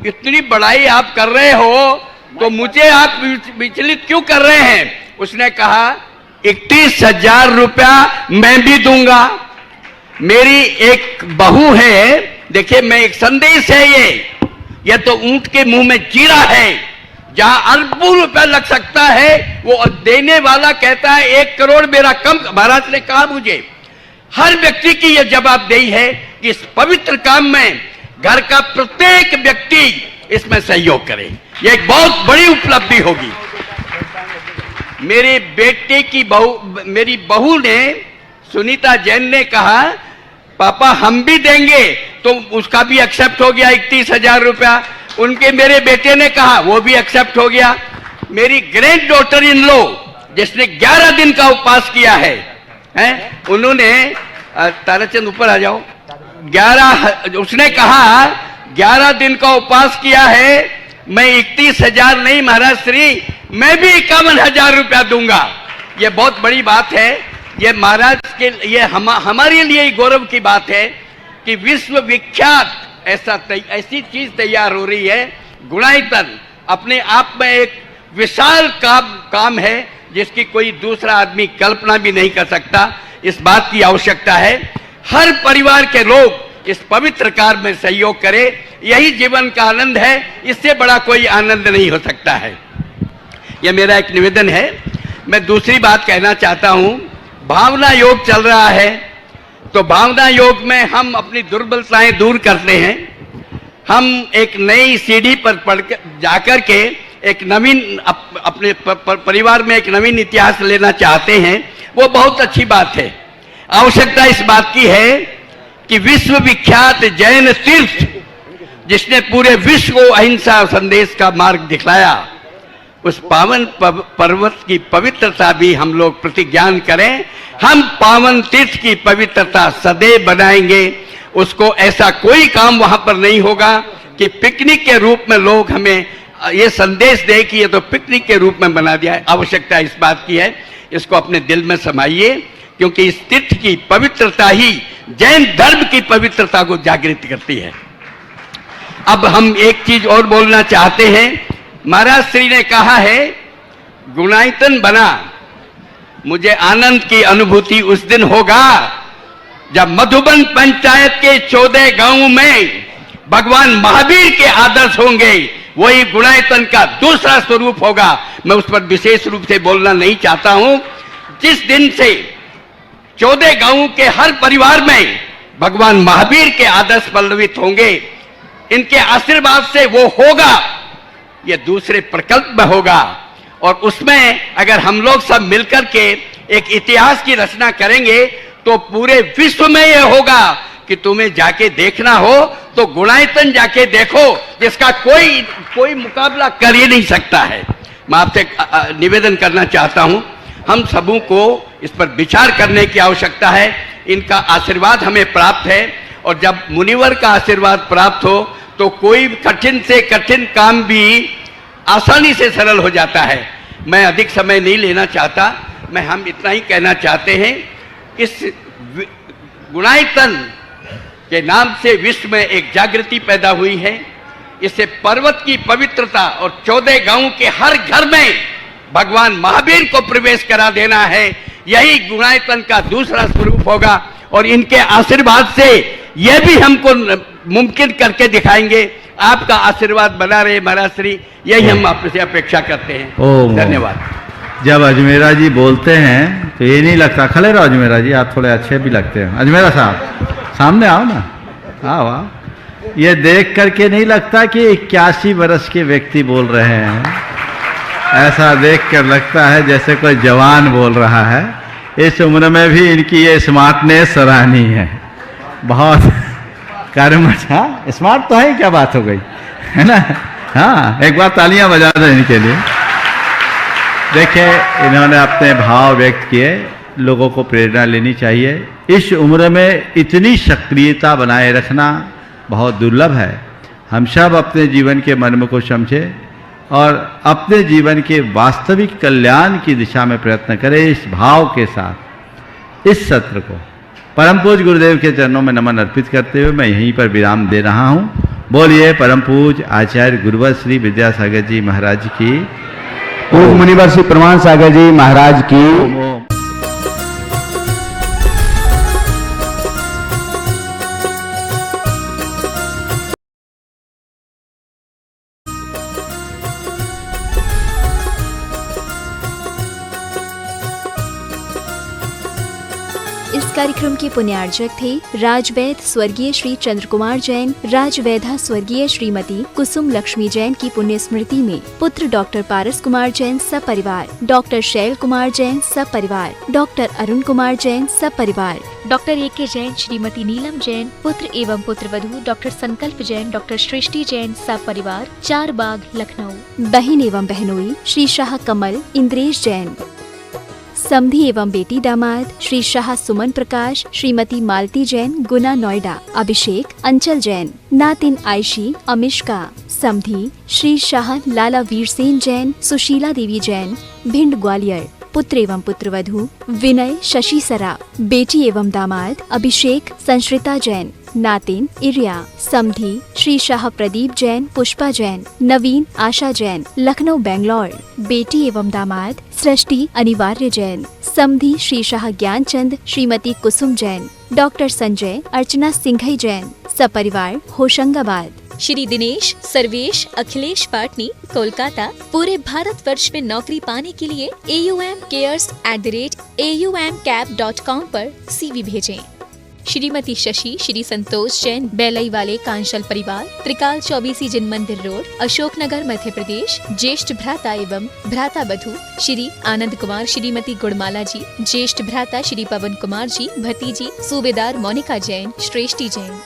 [SPEAKER 20] इतनी बड़ाई आप कर रहे हो तो मुझे आप विचलित क्यों कर रहे हैं? उसने कहा 31,000 रुपया मैं भी दूंगा। मेरी एक बहू है, देखिए मैं एक संदेश है ये तो ऊंट के मुंह में जीरा है। जहां अरबों रुपया लग सकता है वो देने वाला कहता है 1 करोड़ मेरा कम। महाराज ने कहा मुझे हर व्यक्ति की यह जवाबदेही है कि इस पवित्र काम में घर का प्रत्येक व्यक्ति इसमें सहयोग करे। यह एक बहुत बड़ी उपलब्धि होगी। मेरे बेटे की बहू, मेरी बहू ने, सुनीता जैन ने कहा पापा हम भी देंगे, तो उसका भी एक्सेप्ट हो गया 31,000 रुपया। उनके मेरे बेटे ने कहा वो भी एक्सेप्ट हो गया। मेरी ग्रैंड डॉटर इन लो जिसने 11 दिन का उपवास किया है, उन्होंने, ताराचंद ऊपर आ जाओ, 11, उसने कहा 11 दिन का उपवास किया है। मैं 31,000 नहीं महाराज श्री, मैं भी 51,000 रुपया दूंगा। ये बहुत बड़ी बात है। ये महाराज के लिए हमारे लिए गौरव की बात है कि विश्व विख्यात ऐसी चीज तैयार हो रही है। गुणायतन अपने आप में एक विशाल काम है जिसकी कोई दूसरा आदमी कल्पना भी नहीं कर सकता। इस बात की आवश्यकता है हर परिवार के लोग इस पवित्र कार्य में सहयोग करें। यही जीवन का आनंद है, इससे बड़ा कोई आनंद नहीं हो सकता है। यह मेरा एक निवेदन है। मैं दूसरी बात कहना चाहता हूं, भावना योग चल रहा है तो भावना योग में हम अपनी दुर्बलताएं दूर करते हैं। हम एक नई सीढ़ी पर पढ़कर जाकर के एक नवीन अपने परिवार में एक नवीन इतिहास लेना चाहते हैं। वो बहुत अच्छी बात है। आवश्यकता इस बात की है कि विश्व विख्यात जैन तीर्थ जिसने पूरे विश्व को अहिंसा संदेश का मार्ग दिखलाया, उस पावन पर्वत की पवित्रता भी हम लोग प्रतिज्ञान करें। हम पावन तीर्थ की पवित्रता सदैव बनाएंगे। उसको ऐसा कोई काम वहां पर नहीं होगा कि पिकनिक के रूप में लोग हमें ये संदेश दे कि ये तो पिकनिक के रूप में बना दिया है। आवश्यकता इस बात की है, इसको अपने दिल में समाइए, क्योंकि इस तीर्थ की पवित्रता ही जैन धर्म की पवित्रता को जागृत करती है। अब हम एक चीज और बोलना चाहते हैं। महाराज श्री ने कहा है गुणायतन बना, मुझे आनंद की अनुभूति उस दिन होगा जब मधुबन पंचायत के 14 गांवों में भगवान महावीर के आदर्श होंगे। वही गुणायतन का दूसरा स्वरूप होगा। मैं उस पर विशेष रूप से बोलना नहीं चाहता हूं। जिस दिन से 14 गांवों के हर परिवार में भगवान महावीर के आदर्श पल्लवित होंगे, इनके आशीर्वाद से वो होगा, ये दूसरे प्रकल्प में होगा और उसमें अगर हम लोग सब मिलकर के एक इतिहास की रचना करेंगे तो पूरे विश्व में यह होगा कि तुम्हें जाके देखना हो तो गुणायतन जाके देखो, जिसका कोई मुकाबला कर ही नहीं सकता है। मैं आपसे निवेदन करना चाहता हूं, हम सबों को इस पर विचार करने की आवश्यकता है। इनका आशीर्वाद हमें प्राप्त है और जब मुनिवर का आशीर्वाद प्राप्त हो तो कोई कठिन से कठिन काम भी आसानी से सरल हो जाता है। मैं अधिक समय नहीं लेना चाहता, हम इतना ही कहना चाहते हैं, इस गुणायतन के नाम से विश्व में एक जागृति पैदा हुई है। इससे पर्वत की पवित्रता और 14 गांवों के हर घर में भगवान महावीर को प्रवेश करा देना है। यही गुणायतन का दूसरा स्वरूप होगा और इनके आशीर्वाद से यह भी हमको मुमकिन करके दिखाएंगे। आपका आशीर्वाद बना रहे महाराज श्री, यही हम आपसे अपेक्षा करते हैं। धन्यवाद।
[SPEAKER 6] जब अजमेरा जी बोलते हैं तो ये नहीं लगता, खड़े रहो अजमेरा जी, आप थोड़े अच्छे भी लगते हैं। अजमेरा साहब सामने आओ ना, आओ। ये देख करके नहीं लगता कि 81 वर्ष के व्यक्ति बोल रहे हैं, ऐसा देख कर लगता है जैसे कोई जवान बोल रहा है। इस उम्र में भी इनकी ये स्मार्टनेस सराहनीय है, बहुत कर्मठ। हाँ, स्मार्ट तो है, क्या बात हो गई, है ना। हाँ, एक बार तालियां बजा दें इनके लिए। देखिए, इन्होंने अपने भाव व्यक्त किए, लोगों को प्रेरणा लेनी चाहिए। इस उम्र में इतनी सक्रियता बनाए रखना बहुत दुर्लभ है। हम सब अपने जीवन के मर्म को समझें और अपने जीवन के वास्तविक कल्याण की दिशा में प्रयत्न करें। इस भाव के साथ इस सत्र को परम पूज्य गुरुदेव के चरणों में नमन अर्पित करते हुए मैं यहीं पर विराम दे रहा हूँ। बोलिए परम पूज्य आचार्य गुरुवर श्री विद्यासागर जी महाराज की,
[SPEAKER 4] पूज्य मुनिवर श्री प्रमाण सागर जी महाराज की।
[SPEAKER 1] इस कार्यक्रम के पुण्यार्जक थे राजवैद स्वर्गीय श्री चंद्र कुमार जैन, राजवैधा स्वर्गीय श्रीमती कुसुम लक्ष्मी जैन की पुण्य स्मृति में पुत्र डॉक्टर पारस कुमार जैन सपरिवार, डॉक्टर शैल कुमार जैन सपरिवार, डॉक्टर अरुण कुमार जैन सपरिवार,
[SPEAKER 2] डॉक्टर ए.के. जैन, श्रीमती नीलम जैन, पुत्र एवं पुत्रवधू डॉक्टर संकल्प जैन, डॉक्टर सृष्टि जैन सपरिवार, 4 बाग लखनऊ।
[SPEAKER 1] बहन एवं बहनोई श्री शाह कमल इंद्रेश जैन, समधी एवं बेटी दामाद श्री शाह सुमन प्रकाश, श्रीमती मालती जैन गुना नोएडा, अभिषेक अंचल जैन, नातिन आयशी अमिष्का, समधी श्री शाह लाला वीरसेन जैन, सुशीला देवी जैन भिंड ग्वालियर, पुत्र एवं पुत्रवधू विनय शशि सरा, बेटी एवं दामाद अभिषेक संश्रिता जैन, नातिन इरिया, समधी श्री शाह प्रदीप जैन पुष्पा जैन, नवीन आशा जैन लखनऊ बेंगलोर, बेटी एवं दामाद सृष्टि अनिवार्य जैन, समधी श्री शाह ज्ञानचंद श्रीमती कुसुम जैन, डॉक्टर संजय अर्चना सिंघई जैन सपरिवार होशंगाबाद।
[SPEAKER 2] श्री दिनेश सर्वेश अखिलेश पाटनी कोलकाता, पूरे भारतवर्ष में नौकरी पाने के लिए AUMcares@aumcap.com पर CV भेजें। श्रीमती शशि श्री संतोष जैन बेलई वाले कांशल परिवार, त्रिकाल 24 जिन मंदिर रोड, अशोकनगर मध्य प्रदेश, ज्येष्ठ भ्राता एवं भ्राता बधू श्री आनंद कुमार श्रीमती गुड़माला जी, ज्येष्ठ भ्राता श्री पवन कुमार जी, भतीजी सूबेदार मोनिका जैन श्रेष्ठी जैन,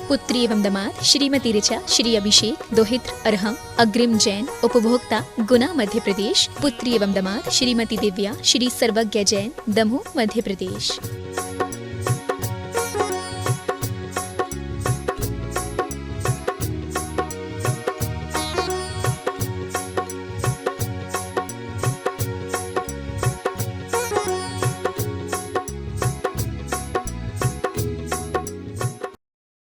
[SPEAKER 2] पुत्री एवं दामाद श्रीमती ऋचा श्री अभिषेक दोहित्र अरहम अग्रिम जैन उपभोक्ता गुना मध्य प्रदेश, पुत्री एवं दामाद श्रीमती दिव्या श्री सर्वज्ञ जैन दमोह मध्य प्रदेश।